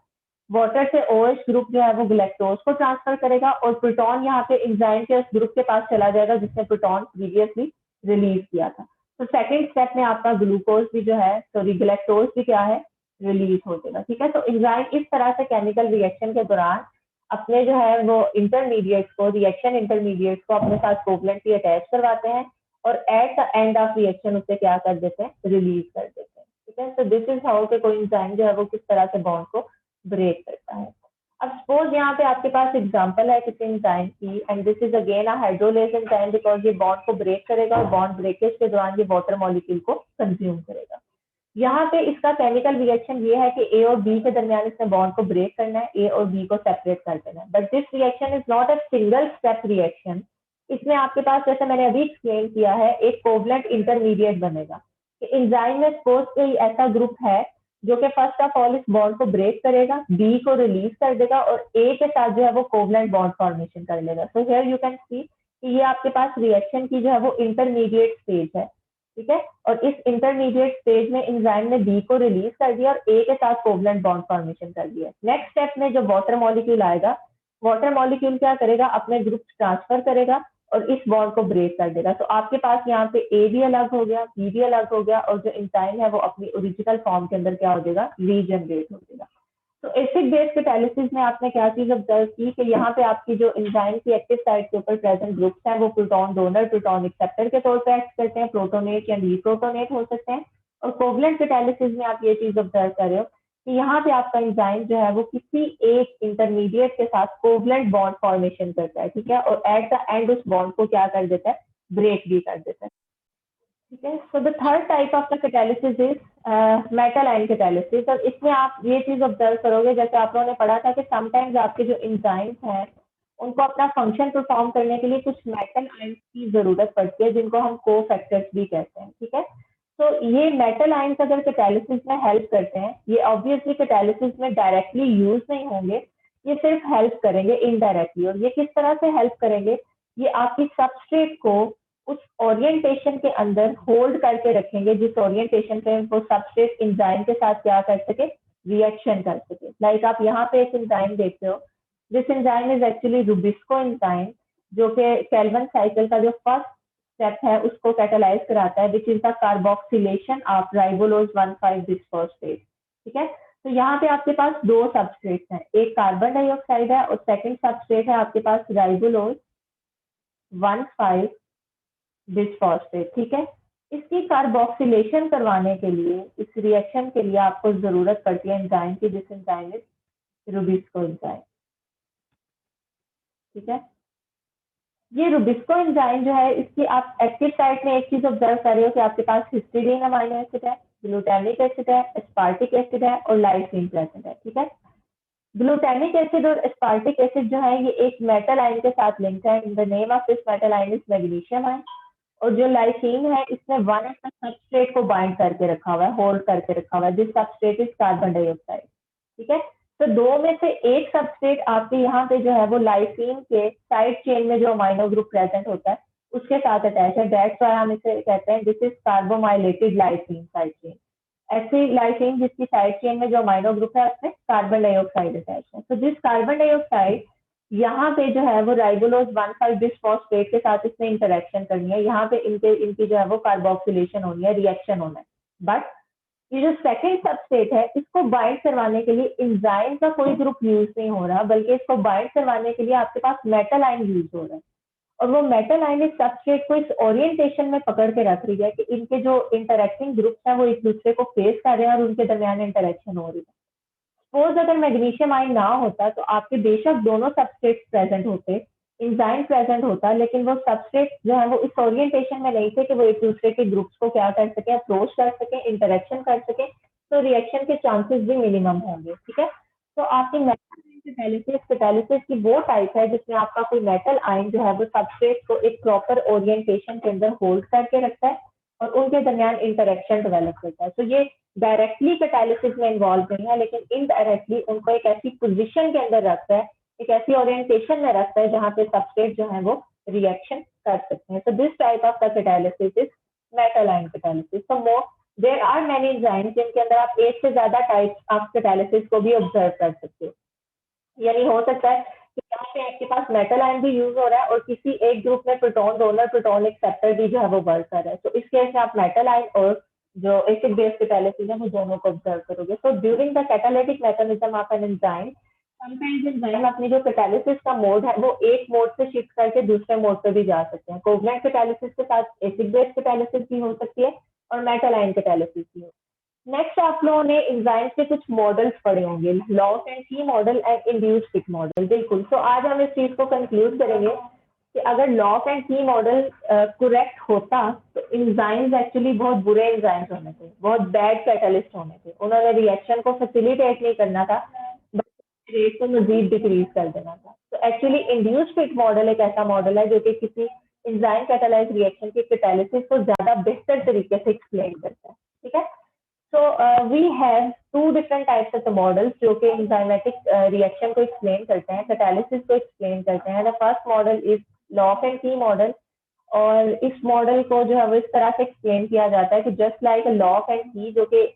वाटर से OH ग्रुप जो है वो गैलेक्टोज को ट्रांसफर करेगा, और प्रोटॉन यहाँ पे एंजाइम के उस ग्रुप के पास चला जाएगा जिसने प्रोटॉन प्रीवियसली रिलीज किया था। तो सेकंड स्टेप में आपका ग्लूकोज भी जो है, सॉरी गैलेक्टोज भी क्या है, रिलीज हो जाएगा। ठीक है, तो एंजाइम इस तरह से केमिकल रिएक्शन के दौरान अपने जो है वो इंटरमीडिएट्स को, रिएक्शन इंटरमीडिएट्स को अपने साथ कोवलेंटली अटैच करवाते हैं, और at the end of reaction उसे क्या कर देते हैं, रिलीज कर देते हैं। ठीक है, तो दिस इज हाउ के कोई एंजाइम जो है वो किस तरह से बॉन्ड को ब्रेक करता है। अब सपोज यहाँ पे आपके पास एग्जांपल है किसी एंजाइम की, and this is again a hydrolase enzyme, because ये बॉन्ड को ब्रेक करेगा और बॉन्ड ब्रेकेज के दौरान ये वाटर मॉलिक्यूल को कंज्यूम करेगा। यहाँ पे इसका केमिकल रिएक्शन ये है कि A और B के दरमियान इसने बॉन्ड को ब्रेक करना है, A और B को सेपरेट कर देना है। But this reaction is not a single step reaction. इसमें आपके पास, जैसे मैंने अभी एक्सप्लेन किया है, एक कोवलेंट इंटरमीडिएट बनेगा। एंजाइम में सपोज कोई ऐसा ग्रुप है जो कि फर्स्ट ऑफ ऑल इस बॉन्ड को ब्रेक करेगा, B को रिलीज कर देगा, और A के साथ जो है वो कोवलेंट बॉन्ड फॉर्मेशन कर लेगा। So here you can see कि ये आपके पास रिएक्शन की जो है वो इंटरमीडिएट स्टेज है। ठीक है, और इस इंटरमीडिएट स्टेज में एंजाइम ने B को रिलीज कर दिया और A के साथ कोवलेंट बॉन्ड फॉर्मेशन कर दिया। नेक्स्ट स्टेप में जो वाटर मॉलिक्यूल आएगा, वाटर मॉलिक्यूल क्या करेगा, अपने ग्रुप ट्रांसफर करेगा और इस बॉन्ड को ब्रेक कर देगा। तो आपके पास यहाँ पे A भी अलग हो गया, B भी अलग हो गया, और जो एंजाइम है वो अपनी ओरिजिनल फॉर्म के अंदर क्या हो जाएगा, रीजनरेट हो जाएगा। तो एसिड बेस कैटालिसिस में आपने क्या चीज ऑब्जर्व की कि यहाँ पे आपकी जो एंजाइम की एक्टिव साइट के ऊपर प्रेजेंट ग्रुप्स हैं वो प्रोटॉन डोनर, प्रोटॉन एक्सेप्टर के तौर पे एक्ट करते हैं, प्रोटोनेट या रीप्रोटोनेट हो सकते हैं। और कोवलेंट कैटालिसिस में आप ये चीज ऑब्जर्व कर रहे हो कि यहाँ पे आपका एंजाइम जो है वो किसी एक इंटरमीडिएट के साथ कोवलेंट बॉन्ड फॉर्मेशन करता है। ठीक है, और एट द एंड उस बॉन्ड को क्या कर देता है, ब्रेक भी कर देता है। ठीक है, so the third type of the catalysis is metal ion catalysis. और इसमें आप ये चीज ऑब्जर्व करोगे, जैसे आप लोगों ने पढ़ा था कि समटाइम्स आपके जो एंजाइम्स हैं उनको अपना फंक्शन परफॉर्म करने के लिए कुछ मेटल आयंस की जरूरत पड़ती है जिनको हम कोफैक्टर्स भी कहते हैं। ठीक है, तो ये मेटल आयंस अगर कैटालिसिस में हेल्प करते हैं, ये ऑब्वियसली कैटालिसिस में डायरेक्टली यूज नहीं होंगे, ये सिर्फ हेल्प करेंगे इनडायरेक्टली। और ये किस तरह से हेल्प करेंगे, ये आपकी सबस्ट्रेट को उस ओरिएंटेशन के अंदर होल्ड करके रखेंगे जिस ओरिएंटेशन पे वो सबस्ट्रेट एंजाइम के साथ क्या कर सके, रिएक्शन कर सके। लाइक आप यहाँ पे एक एंजाइम देखते हो, this enzyme is actually Rubisco enzyme, जो कि केल्विन साइकिल का जो फर्स्ट स्टेप है उसको कैटालाइज कराता है, which is the carboxylation of राइबोलोज 1,5 bisphosphate. ठीक है, तो यहाँ पे आपके पास दो सबस्ट्रेट हैं, एक कार्बन डाइऑक्साइड है और सेकंड सबस्ट्रेट है आपके पास राइबोलोज 1,5 बिस्फॉस्फेट। ठीक है, इसकी कार्बोक्सिलेशन करवाने के लिए, इस रिएक्शन के लिए आपको जरूरत पड़ती है एंजाइम की, जिस एंजाइम इज रुबिस्को एंजाइम। ठीक है, ये रुबिस्को एंजाइम जो है, इसकी आप एक्टिव साइट में एक चीज ऑब्जर्व कर रहे हो कि आपके पास हिस्टीडीन अमाइनो एसिड है, ग्लूटामिक एसिड है, एस्पार्टिक एसिड है और लाइसिन प्रेजेंट है। ठीक है, ग्लूटामिक एसिड और एस्पार्टिक एसिड जो है ये एक मेटल आयन के साथ लिंक्ड है। The name of this metal ion is magnesium ion. और जो लाइसिन है इसने वन एफ सबस्ट्रेट को बाइंड करके रखा हुआ है, होल्ड करके रखा हुआ है, जिस सबस्ट्रेट इज कार्बन डाइऑक्साइड। ठीक है, तो दो में से एक सबस्ट्रेट आपके यहाँ पे जो है वो लाइसिन के साइड चेन में जो अमाइनो ग्रुप प्रेजेंट होता है उसके साथ अटैच है। दैट्स व्हाई हम इसे कहते हैं this is carbamylated lysine side chain. ऐसी लाइसिन जिसकी साइड चेन में जो अमाइनो ग्रुप है उसमें कार्बन डाइऑक्साइड अटैच है। तो दिस कार्बन डाइऑक्साइड यहाँ पे जो है वो राइबोलोज 1,5 बिस्फॉस्फेट के साथ इसने इंटरेक्शन करनी है, यहाँ पे इनकी जो है वो कार्बोक्सिलेशन होनी है, रिएक्शन होना है। बट ये जो सेकंड सबस्ट्रेट है इसको बाइंड करवाने के लिए एंजाइम का कोई ग्रुप यूज नहीं हो रहा, बल्कि इसको बाइंड करवाने के लिए आपके पास मेटल आयन यूज हो रहा है। और वो मेटल आयन इस सबस्ट्रेट को इस ओरिएंटेशन में पकड़ के रख रही है कि इनके जो इंटरेक्टिंग ग्रुप्स हैं वो एक दूसरे को फेस कर रहे हैं और उनके दरमियान इंटरेक्शन हो रही है। सपोज अगर मैग्नीशियम आयन ना होता तो आपके बेशक दोनों सबस्ट्रेट प्रेजेंट होते, एंजाइम प्रेजेंट होता, लेकिन वो सबस्ट्रेट जो है वो इस ओरिएंटेशन में नहीं थे कि वो एक दूसरे के ग्रुप्स को क्या कर सके, अप्रोच कर सके, इंटरेक्शन कर सके, तो रिएक्शन के चांसेस भी मिनिमम होंगे। ठीक है, तो आपकी मेटल कैटालिसिस की वो टाइप है जिसमें आपका कोई मेटल आयन जो है वो सबस्ट्रेट को एक प्रॉपर ओरिएंटेशन के अंदर होल्ड करके रखता है और उनके दरमियान इंटरेक्शन डेवलप करता है। तो ये डायरेक्टली कैटालिसिस में इन्वॉल्व नहीं है, लेकिन इनडायरेक्टली उनको एक ऐसी पोजीशन के अंदर रखता है, एक ऐसी ओरिएंटेशन में रखता है जहां पे सबस्ट्रेट जो है वो रिएक्शन कर सकते हैं। तो this type of the catalysis is metal ion catalysis. तो more there are many enzymes जिनके अंदर आप एक से ज्यादा टाइप्स ऑफ कैटालिसिस को भी ऑब्जर्व कर सकते हो। यानी हो सकता है कि यहाँ पे आपके पास मेटल आयन भी यूज हो रहा है और किसी एक ग्रुप में प्रोटॉन डोनर प्रोटॉन एक्सेप्टर भी जो है वो वर्क कर रहा है। तो इस केस में आप मेटल आयन और जो एसिड बेस कैटालिसिस है वो दोनों को ऑब्जर्व करोगे। तो during the catalytic mechanism of an enzyme, sometimes enzyme अपनी जो कैटालिसिस का मोड है वो एक मोड से शिफ्ट करके दूसरे मोड पे भी जा सकते हैं। कोवलेंट कैटालिसिस के साथ एसिड बेस कैटालिसिस भी हो सकती है और मेटल आयन कैटालिसिस भी हो। नेक्स्ट आप लोगों ने एंजाइम्स के कुछ मॉडल्स पढ़े होंगे, लॉक एंड की model and induced kick model. बिल्कुल, तो आज हम इस चीज को कंक्लूड करेंगे कि अगर लॉक एंड की मॉडल करेक्ट होता तो एंजाइम्स एक्चुअली बहुत बुरे एंजाइम्स होने थे, बहुत बैड कैटलिस्ट होने थे। उन्होंने रिएक्शन को फैसिलिटेट नहीं करना था, रेट को मजीद डिक्रीज कर देना था। तो एक्चुअली इंड्यूस्ड किक मॉडल एक ऐसा मॉडल है जो कि किसी एंजाइम कैटालाइज रिएक्शन के कैटालिसिस को ज्यादा बेहतर तरीके से एक्सप्लेन करता है। ठीक है, so we have two different types of the models जो कि enzymatic reaction को explain करते हैं, catalysis को explain करते हैं। The first model is lock and key model और इस मॉडल को जो है वो इस तरह से एक्सप्लेन किया जाता है कि जस्ट लाइक लॉक एंड की जो कि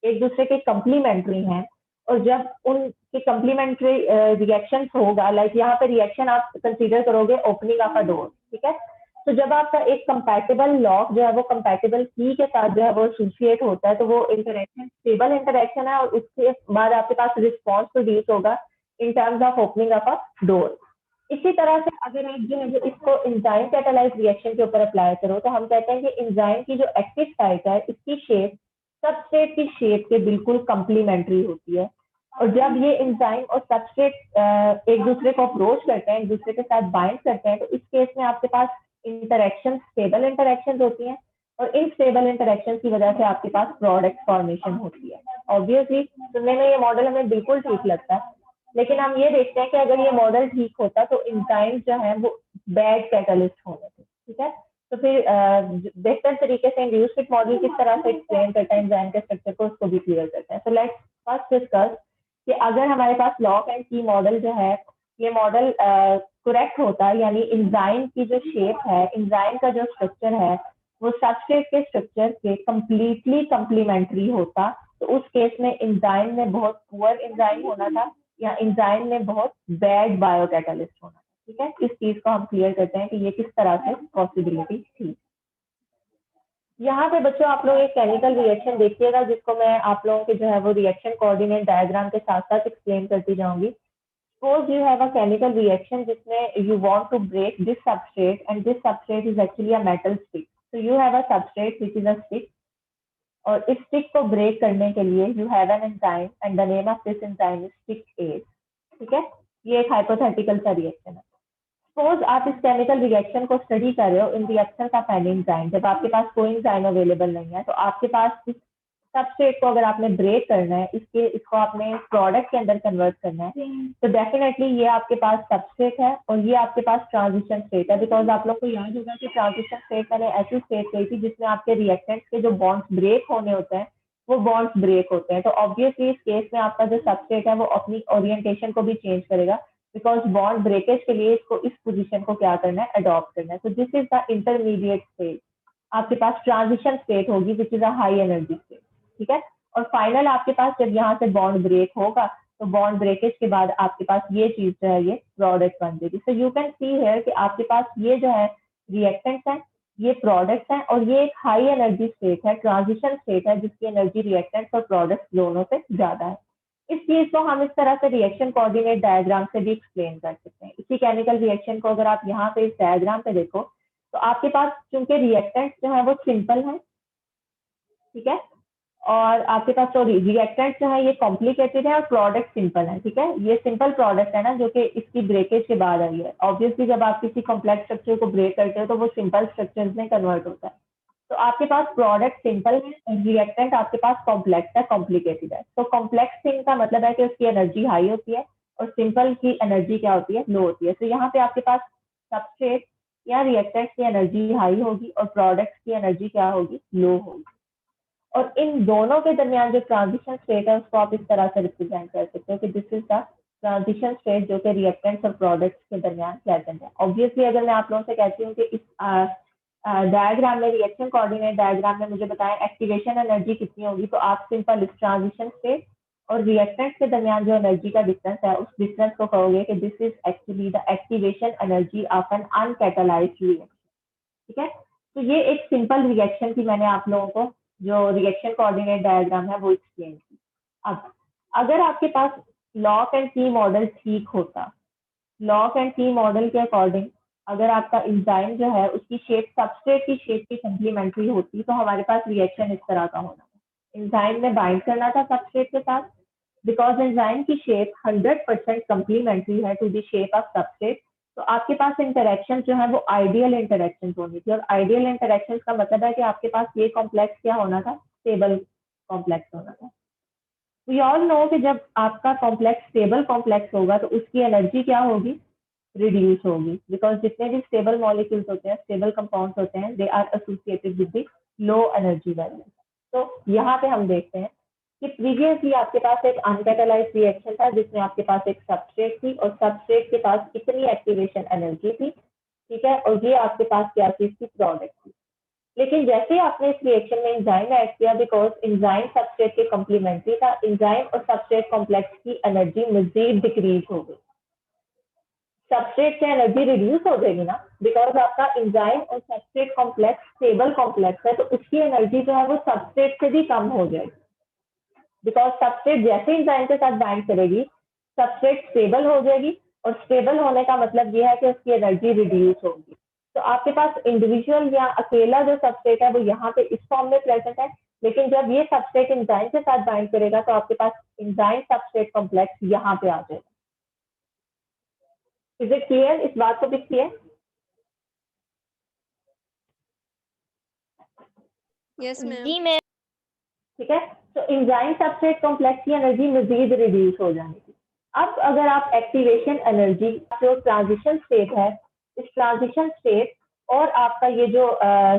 एक दूसरे के कंप्लीमेंट्री हैं, और जब उनके कंप्लीमेंट्री रिएक्शन होगा, लाइक यहाँ पे रिएक्शन आप कंसीडर करोगे ओपनिंग ऑफ अ डोर। ठीक है, तो जब आपका एक कंपैटिबल लॉक जो है वो कंपैटिबल की के साथ जो है वो एसोसिएट होता है तो वो इंटरेक्शन स्टेबल इंटरेक्शन है और उसके बाद आपके पास रिस्पॉन्स प्रोड्यूस होगा in terms of opening of a door. इसी तरह से अगर आप जो है इसको एंजाइम कैटालाइज रिएक्शन के ऊपर अप्लाई करो तो हम कहते हैं कि एंजाइम की जो एक्टिव साइट है इसकी शेप सबस्ट्रेट की शेप के बिल्कुल कंप्लीमेंट्री होती है। और जब ये एंजाइम और सबस्ट्रेट एक दूसरे को अप्रोच करते हैं, एक दूसरे के साथ बाइंड करते हैं, तो इस केस में आपके पास इंटरेक्शन स्टेबल इंटरेक्शन होती हैं और इन स्टेबल इंटरेक्शन की वजह से आपके पास प्रोडक्ट फॉर्मेशन होती है। ऑब्वियसली सुनने में ये मॉडल हमें बिल्कुल ठीक लगता है, लेकिन हम ये देखते हैं कि अगर ये मॉडल ठीक होता तो एंजाइम जो है वो बैड कैटलिस्ट होने थे। ठीक है, तो फिर बेहतर तरीके से इंड्यूस्ड किक मॉडल किस तरह से एक्सप्लेन करता है एंजाइम के स्ट्रक्चर को, उसको भी क्लियर करते हैं। सो लेट्स फर्स्ट डिस्कस कि अगर हमारे पास लॉक एंड की मॉडल जो है ये मॉडल करेक्ट होता, यानी एंजाइम की जो शेप है, एंजाइम का जो स्ट्रक्चर है वो सबस्ट्रेट के स्ट्रक्चर के कंप्लीटली कंप्लीमेंट्री होता, तो उस केस में एंजाइम में बहुत पुअर एंजाइम होना था या एंजाइम में बहुत बैड बायोकैटालिस्ट होना था। ठीक ठीक है, इस चीज को हम क्लियर करते हैं कि ये किस तरह से पॉसिबिलिटी थी। यहाँ पे बच्चों आप लोग एक केमिकल रिएक्शन देखिएगा जिसको मैं आप लोगों के जो है वो रिएक्शन कोऑर्डिनेट डायग्राम के साथ साथ एक्सप्लेन करती जाऊंगी। Suppose you have a chemical reaction जिसमें you want to break this substrate and this substrate is actually a metal stick. So you have a substrate which is a stick और इस stick को break करने के लिए you have an enzyme and the name of this enzyme is stickase. ठीक है, ये एक hypothetical सा रिएक्शन है। सपोज आप इस केमिकल रिएक्शन को स्टडी कर रहे हो in the absence of any enzyme, जब आपके पास कोई एंजाइम अवेलेबल नहीं है तो आपके पास इस सबस्ट्रेट को अगर आपने ब्रेक करना है, इसको आपने प्रोडक्ट के अंदर कन्वर्ट करना है, तो डेफिनेटली ये आपके पास सबस्ट्रेट है और ये आपके पास ट्रांजिशन स्टेट है। बिकॉज आप लोग को याद होगा कि ट्रांजिशन स्टेट मैंने ऐसी स्टेट कही थी जिसमें आपके रिएक्टेंट्स के जो बॉन्ड्स ब्रेक होने होते हैं वो बॉन्ड्स ब्रेक होते हैं। तो ऑब्वियसली इस केस में आपका जो सबस्ट्रेट है वो अपनी ओरिएंटेशन को भी चेंज करेगा बिकॉज बॉन्ड ब्रेकेज के लिए इसको इस पोजीशन को क्या करना है, अडॉप्ट करना है। तो this is the intermediate state, आपके पास ट्रांजिशन स्टेट होगी which is a high energy state. ठीक है, और फाइनल आपके पास जब यहाँ से बॉन्ड ब्रेक होगा तो बॉन्ड ब्रेकेज के बाद आपके पास ये चीज जो है ये प्रोडक्ट बन जाएगी। So you can see here कि आपके पास ये जो है रिएक्टेंट्स हैं, ये प्रोडक्ट्स हैं और ये एक हाई एनर्जी स्टेट है, ट्रांजिशन स्टेट है जिसकी एनर्जी रिएक्टेंट्स और प्रोडक्ट्स दोनों से ज्यादा है। इस चीज को हम इस तरह से रिएक्शन कोऑर्डिनेट डायग्राम से भी एक्सप्लेन कर सकते हैं। इसी केमिकल रिएक्शन को अगर आप यहाँ पे इस डायग्राम पे देखो तो आपके पास चूंकि रिएक्टेंट्स जो है वो सिंपल है, ठीक है, और आपके पास सॉरी रिएक्टेंट्स जो है ये कॉम्प्लिकेटेड है और प्रोडक्ट सिंपल है। ठीक है, ये सिंपल प्रोडक्ट है ना जो कि इसकी ब्रेकेज के बाद आई है। ऑब्वियसली जब आप किसी कॉम्प्लेक्स स्ट्रक्चर को ब्रेक करते हो तो वो सिंपल स्ट्रक्चर्स में कन्वर्ट होता है। तो आपके पास प्रोडक्ट सिंपल है और रिएक्टेंट आपके पास कॉम्प्लेक्स है, कॉम्प्लिकेटेड है। तो कॉम्प्लेक्स थिंग का मतलब है कि उसकी एनर्जी हाई होती है और सिंपल की एनर्जी क्या होती है, लो होती है। तो यहाँ पे आपके पास सबस्ट्रेट या रिएक्टेंट की एनर्जी हाई होगी और प्रोडक्ट्स की एनर्जी क्या होगी, लो होगी। और इन दोनों के दरमियान जो ट्रांजिशन स्टेट है उसको आप इस तरह से रिप्रेजेंट कर सकते हो कि this is the transition state जो कि रिएक्टेंट्स और प्रोडक्ट्स के दरमियान प्रेजेंट है। ऑब्वियसली अगर मैं आप लोगों से कहती हूँ कि इस डायग्राम में, रिएक्शन कोऑर्डिनेट डायग्राम में मुझे बताएं एक्टिवेशन एनर्जी कितनी होगी, तो आप सिंपल इस ट्रांजिशन स्टेट और रिएक्टेंट्स के दरमियान जो एनर्जी का डिफरेंस है उस डिफरेंस को कहोगे कि this is actually the activation energy of an uncatalysed reaction. ठीक है, तो ये एक सिंपल रिएक्शन की मैंने आप लोगों को जो रिएक्शन कोऑर्डिनेट डायग्राम है वो एक्सप्लेन की। अब अगर आपके पास लॉक एंड की मॉडल ठीक होता, लॉक एंड की मॉडल के अकॉर्डिंग अगर आपका एंजाइम जो है उसकी शेप सबस्ट्रेट की शेप की कंप्लीमेंट्री होती तो हमारे पास रिएक्शन इस तरह का होना था। एंजाइम ने बाइंड करना था सबस्ट्रेट के साथ, बिकॉज एंजाइम की शेप 100% कंप्लीमेंट्री है to the shape of substrate. तो आपके पास इंटरेक्शन जो है वो आइडियल इंटरेक्शन होनी थी और आइडियल इंटरेक्शन का मतलब है कि आपके पास ये कॉम्प्लेक्स क्या होना था, स्टेबल कॉम्प्लेक्स होना था। वी ऑल नो कि जब आपका कॉम्प्लेक्स स्टेबल कॉम्प्लेक्स होगा तो उसकी एनर्जी क्या होगी, रिड्यूस होगी, बिकॉज जितने भी स्टेबल मॉलिक्यूल्स होते हैं, स्टेबल कंपाउंड्स होते हैं, they are associated with the low energy value. तो यहाँ पे हम देखते हैं कि प्रीवियसली आपके पास एक अनकैटालाइज्ड रिएक्शन था जिसमें आपके पास एक सबस्ट्रेट थी और सबस्ट्रेट के पास इतनी एक्टिवेशन एनर्जी थी, ठीक है, और ये आपके पास क्या चीज थी, प्रोडक्ट थी। लेकिन जैसे ही आपने इस रिएक्शन में एंजाइम ऐड किया, बिकॉज एंजाइम सबस्ट्रेट के कॉम्प्लीमेंट्री था, एंजाइम और सबस्ट्रेट कॉम्प्लेक्स की एनर्जी मजीद डिक्रीज हो गई। सबस्ट्रेट से एनर्जी रिड्यूस हो जाएगी ना, बिकॉज आपका एंजाइम और सबस्ट्रेट कॉम्प्लेक्स स्टेबल कॉम्प्लेक्स है, तो उसकी एनर्जी जो है वो सबस्ट्रेट से भी कम हो जाएगी। बिकॉज सबस्ट्रेट जैसे एंजाइम के साथ बाइंड करेगी, सबस्ट्रेट स्टेबल हो जाएगी और स्टेबल होने का मतलब ये है कि उसकी एनर्जी रिड्यूस होगी। तो आपके पास इंडिविजुअल या अकेला जो सबस्ट्रेट है वो यहाँ पे इस फॉर्म में प्रेजेंट है, लेकिन जब ये सबस्ट्रेट एंजाइम के साथ बाइंड करेगा तो आपके पास एंजाइम सबस्ट्रेट कॉम्प्लेक्स यहाँ पे आ जाएगा। इज इट क्लियर, इस बात को भी क्लियर? Yes ma'am. जी मैम। ठीक है, तो एंजाइम सबस्ट्रेट कॉम्प्लेक्स की एनर्जी मजीद रिड्यूस हो जाएगी। अब अगर आप एक्टिवेशन एनर्जी जो ट्रांजिशन स्टेट है, इस ट्रांजिशन स्टेट और आपका ये जो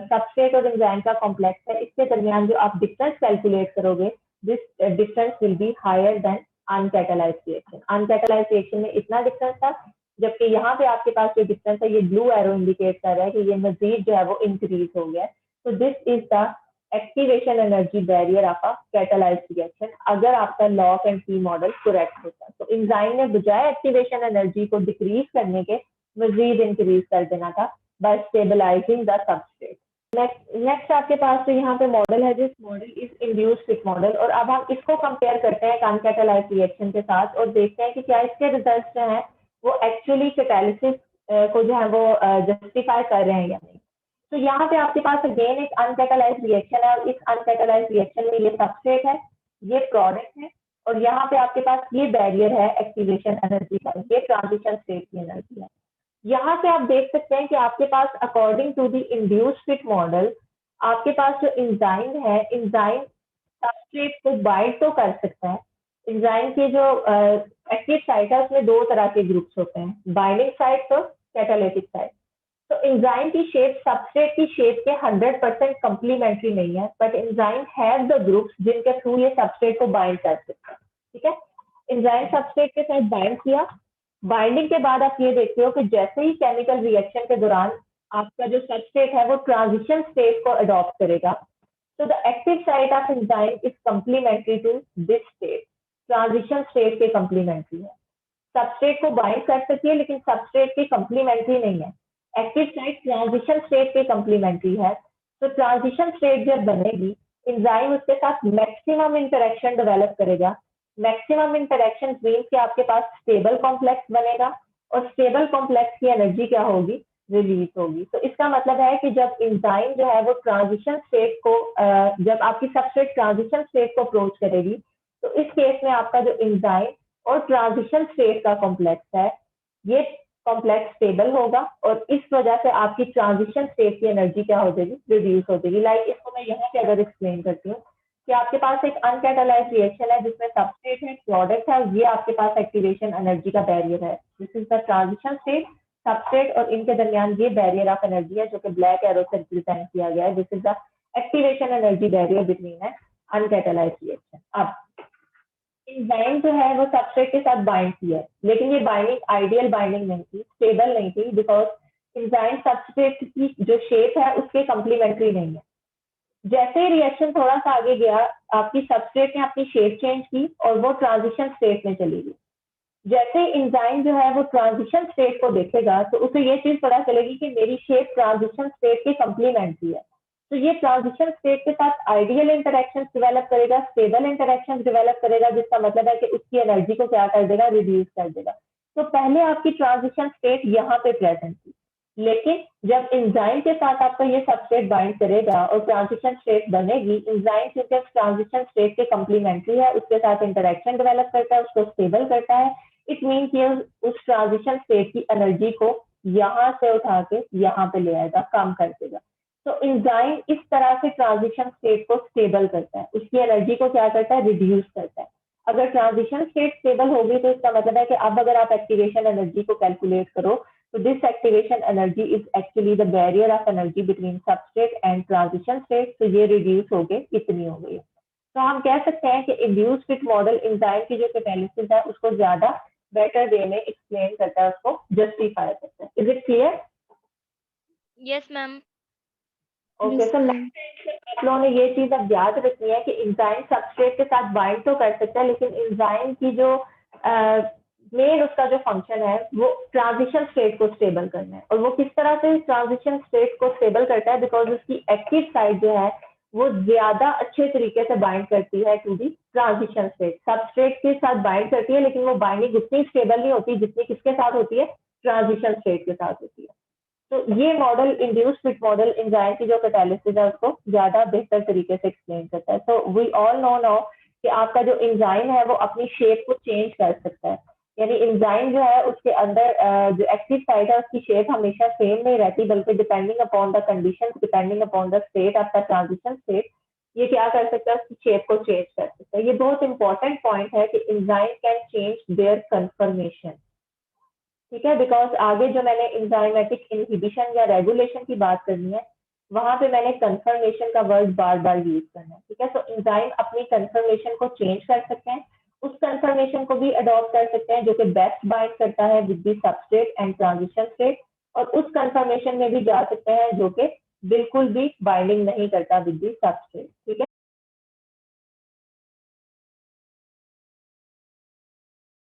सबस्ट्रेट और एंजाइम का कॉम्प्लेक्स है, इसके दरमियान जो आप डिफरेंस कैलकुलेट करोगे, this difference will be higher than uncatalysed reaction. Uncatalysed reaction में इतना डिफरेंस था, जबकि यहाँ पे आपके पास जो डिफरेंस है, ये ब्लू एरो इंडिकेट कर रहा है कि ये मजीद जो है वो इंक्रीज हो गया है। तो this is the activation energy barrier of a catalysed reaction, अगर आपका लॉक एंड की मॉडल करेक्ट होता है। तो एंजाइम ने बजाय एक्टिवेशन एनर्जी को डिक्रीज करने के मजीद इंक्रीज कर देना था by stabilising the substrate. Next आपके पास तो यहाँ पे मॉडल है, जिस model is induced fit model, और अब हम इसको कंपेयर करते हैं अनकैटालाइज्ड रिएक्शन के साथ और देखते हैं कि क्या इसके रिजल्ट जो है वो एक्चुअली कैटालिसिस को जो है वो जस्टिफाई कर रहे हैं या नहीं। तो यहाँ पे आपके पास अगेन एक अनकैटालाइज्ड रिएक्शन है, और इस अनकैटालाइज्ड रिएक्शन में ये सबस्ट्रेट है, ये प्रोडक्ट है, और यहाँ पे आपके पास ये बैरियर है एक्टिवेशन एनर्जी का, ये ट्रांजिशन स्टेट की एनर्जी है। यहाँ से आप देख सकते हैं कि आपके पास according to the induced fit model आपके पास जो एंजाइम है, एंजाइम सबस्ट्रेट को बाइंड तो कर सकता है। एंजाइम के जो एक्टिव साइट है उसमें दो तरह के ग्रुप्स होते हैं, बाइंडिंग साइट और कैटालिटिक साइट। तो एंजाइम की शेप सबस्ट्रेट की शेप के 100% कंप्लीमेंट्री नहीं है, but enzyme have the groups जिनके थ्रू ये सबस्ट्रेट को बाइंड कर सकता है। ठीक है, एंजाइम सबस्ट्रेट के साथ बाइंड किया, बाइंडिंग के बाद आप ये देखते हो कि जैसे ही केमिकल रिएक्शन के दौरान आपका जो सबस्ट्रेट है वो ट्रांजिशन स्टेट को अडॉप्ट करेगा। तो the active site of enzyme is complementary to this state, transition state के कंप्लीमेंट्री है। सबस्ट्रेट को बाइंड कर सकती है लेकिन सबस्ट्रेट के कंप्लीमेंट्री नहीं है। एक्टिव साइट ट्रांजिशन स्टेट के कंप्लीमेंट्री है। तो ट्रांजिशन स्टेट जब बनेगी, एंजाइम उसके साथ मैक्सिमम इंटरेक्शन डेवलप करेगा। मैक्सिमम इंटरेक्शन मीन्स कि आपके पास स्टेबल कॉम्प्लेक्स बनेगा, और स्टेबल कॉम्प्लेक्स की एनर्जी क्या होगी, रिलीज होगी। तो इसका मतलब है कि जब एंजाइम जो है वो ट्रांजिशन स्टेट को जब आपकी सबस्ट्रेट ट्रांजिशन स्टेट को अप्रोच करेगी, तो इस केस में आपका जो एंजाइम और ट्रांजिशन स्टेट का कॉम्प्लेक्स है, ये कॉम्प्लेक्स स्टेबल होगा, और इस वजह से आपकी ट्रांजिशन स्टेट की एनर्जी क्या हो जाएगी, रिड्यूस हो जाएगी। लाइक इसको मैं यहाँ पे अगर एक्सप्लेन करती हूँ कि आपके पास एक अनकैटालाइज्ड रिएक्शन है जिसमें सबस्ट्रेट है, प्रोडक्ट है, और ये आपके पास एक्टिवेशन एनर्जी का बैरियर है। This is the transition state, substrate और इनके दरमियान ये बैरियर ऑफ एनर्जी है जो कि ब्लैक एरो से रिप्रेजेंट किया गया है। This is the activation energy barrier between है अनकैटालाइज्ड रिएक्शन। अब एंजाइम जो है वो सबस्ट्रेट के साथ बाइंड किया है, लेकिन ये बाइंडिंग आइडियल बाइंडिंग नहीं थी, स्टेबल नहीं थी, बिकॉज एंजाइम सबस्ट्रेट की जो शेप है उसके कंप्लीमेंट्री नहीं है। जैसे ही रिएक्शन थोड़ा सा आगे गया, आपकी सबस्ट्रेट ने अपनी शेप चेंज की और वो ट्रांजिशन स्टेट में चली गई। जैसे एंजाइम जो है वो ट्रांजिशन स्टेट को देखेगा तो उसे ये चीज पता चलेगी कि मेरी शेप ट्रांजिशन स्टेट के कंप्लीमेंट्री है। तो ये ट्रांजिशन स्टेट के साथ आइडियल इंटरेक्शन डेवलप करेगा, स्टेबल इंटरेक्शन डेवलप करेगा, जिसका मतलब है कि उसकी एनर्जी को क्या कर देगा, रिड्यूस कर देगा। तो पहले आपकी ट्रांजिशन स्टेट यहाँ पे प्रेजेंट थी, लेकिन जब एंजाइम के साथ आपका ये सबस्ट्रेट बाइंड करेगा और ट्रांजिशन स्टेट बनेगी, एंजाइम क्योंकि ट्रांजिशन स्टेट के कंप्लीमेंट्री है, उसके साथ इंटरेक्शन डेवलप करता है, उसको स्टेबल करता है। इट मीन्स ये उस ट्रांजिशन स्टेट की एनर्जी को यहाँ से उठा के यहाँ पे ले आएगा, कम कर देगा। तो एंजाइम इस तरह से ट्रांजिशन स्टेट को स्टेबल करता है, उसकी एनर्जी को क्या करता है, रिड्यूस करता है। अगर ट्रांजिशन स्टेट स्टेबल होगी तो इसका मतलब है कि अब अगर आप एक्टिवेशन एनर्जी को कैलकुलेट करो तो this activation energy is actually the barrier of energy between substrate and transition state. तो ये रिड्यूस हो गए, इतनी हो गई। तो हम कह सकते हैं कि इंड्यूस्ड फिट मॉडल एंजाइम की जो कैटालिसिस है उसको ज्यादा बेटर वे में एक्सप्लेन करता है, उसको जस्टिफाई करता है। Is it clear? Yes ma'am. Okay, तो आप लोगों ने ये चीज अब याद रखनी है कि एंजाइम सबस्ट्रेट के साथ बाइंड तो कर सकता है, लेकिन एंजाइम की जो मेन उसका जो फंक्शन है वो ट्रांजिशन स्टेट को स्टेबल करना है। और वो किस तरह से ट्रांजिशन स्टेट को स्टेबल करता है, बिकॉज उसकी एक्टिव साइड जो है वो ज्यादा अच्छे तरीके से बाइंड करती है to the transition state. Substrate के साथ बाइंड करती है, लेकिन वो बाइंडिंग उतनी स्टेबल नहीं होती जितनी किसके साथ होती है, ट्रांजिशन स्टेट के साथ होती है। तो ये model induced fit model enzyme की जो कैटालिसिस है उसको ज्यादा बेहतर तरीके से एक्सप्लेन करता है। So we all know now कि आपका जो एंजाइम है वो अपनी शेप को चेंज कर सकता है, यानी एंजाइम जो है उसके अंदर जो एक्टिव साइट है उसकी शेप हमेशा सेम नहीं रहती, बल्कि depending upon the condition, depending upon the state of the transition state, ये क्या कर सकता है, उसकी शेप को चेंज कर सकता है। ये बहुत इंपॉर्टेंट पॉइंट है कि enzyme can change their confirmation. ठीक है, बिकॉज आगे जो मैंने एंजाइमेटिक इनहिबिशन या रेगुलेशन की बात करनी है, वहां पे मैंने कंफर्मेशन का वर्ड बार बार यूज करना है। ठीक है, तो एंजाइम अपनी कंफर्मेशन को चेंज कर सकते हैं, उस कंफर्मेशन को भी अडॉप्ट कर सकते हैं जो कि बेस्ट बाइंड करता है with the substrate and transition state, और उस कंफर्मेशन में भी जा सकते हैं जो कि बिल्कुल भी बाइंडिंग नहीं करता विद द सबस्ट्रेट। ठीक है।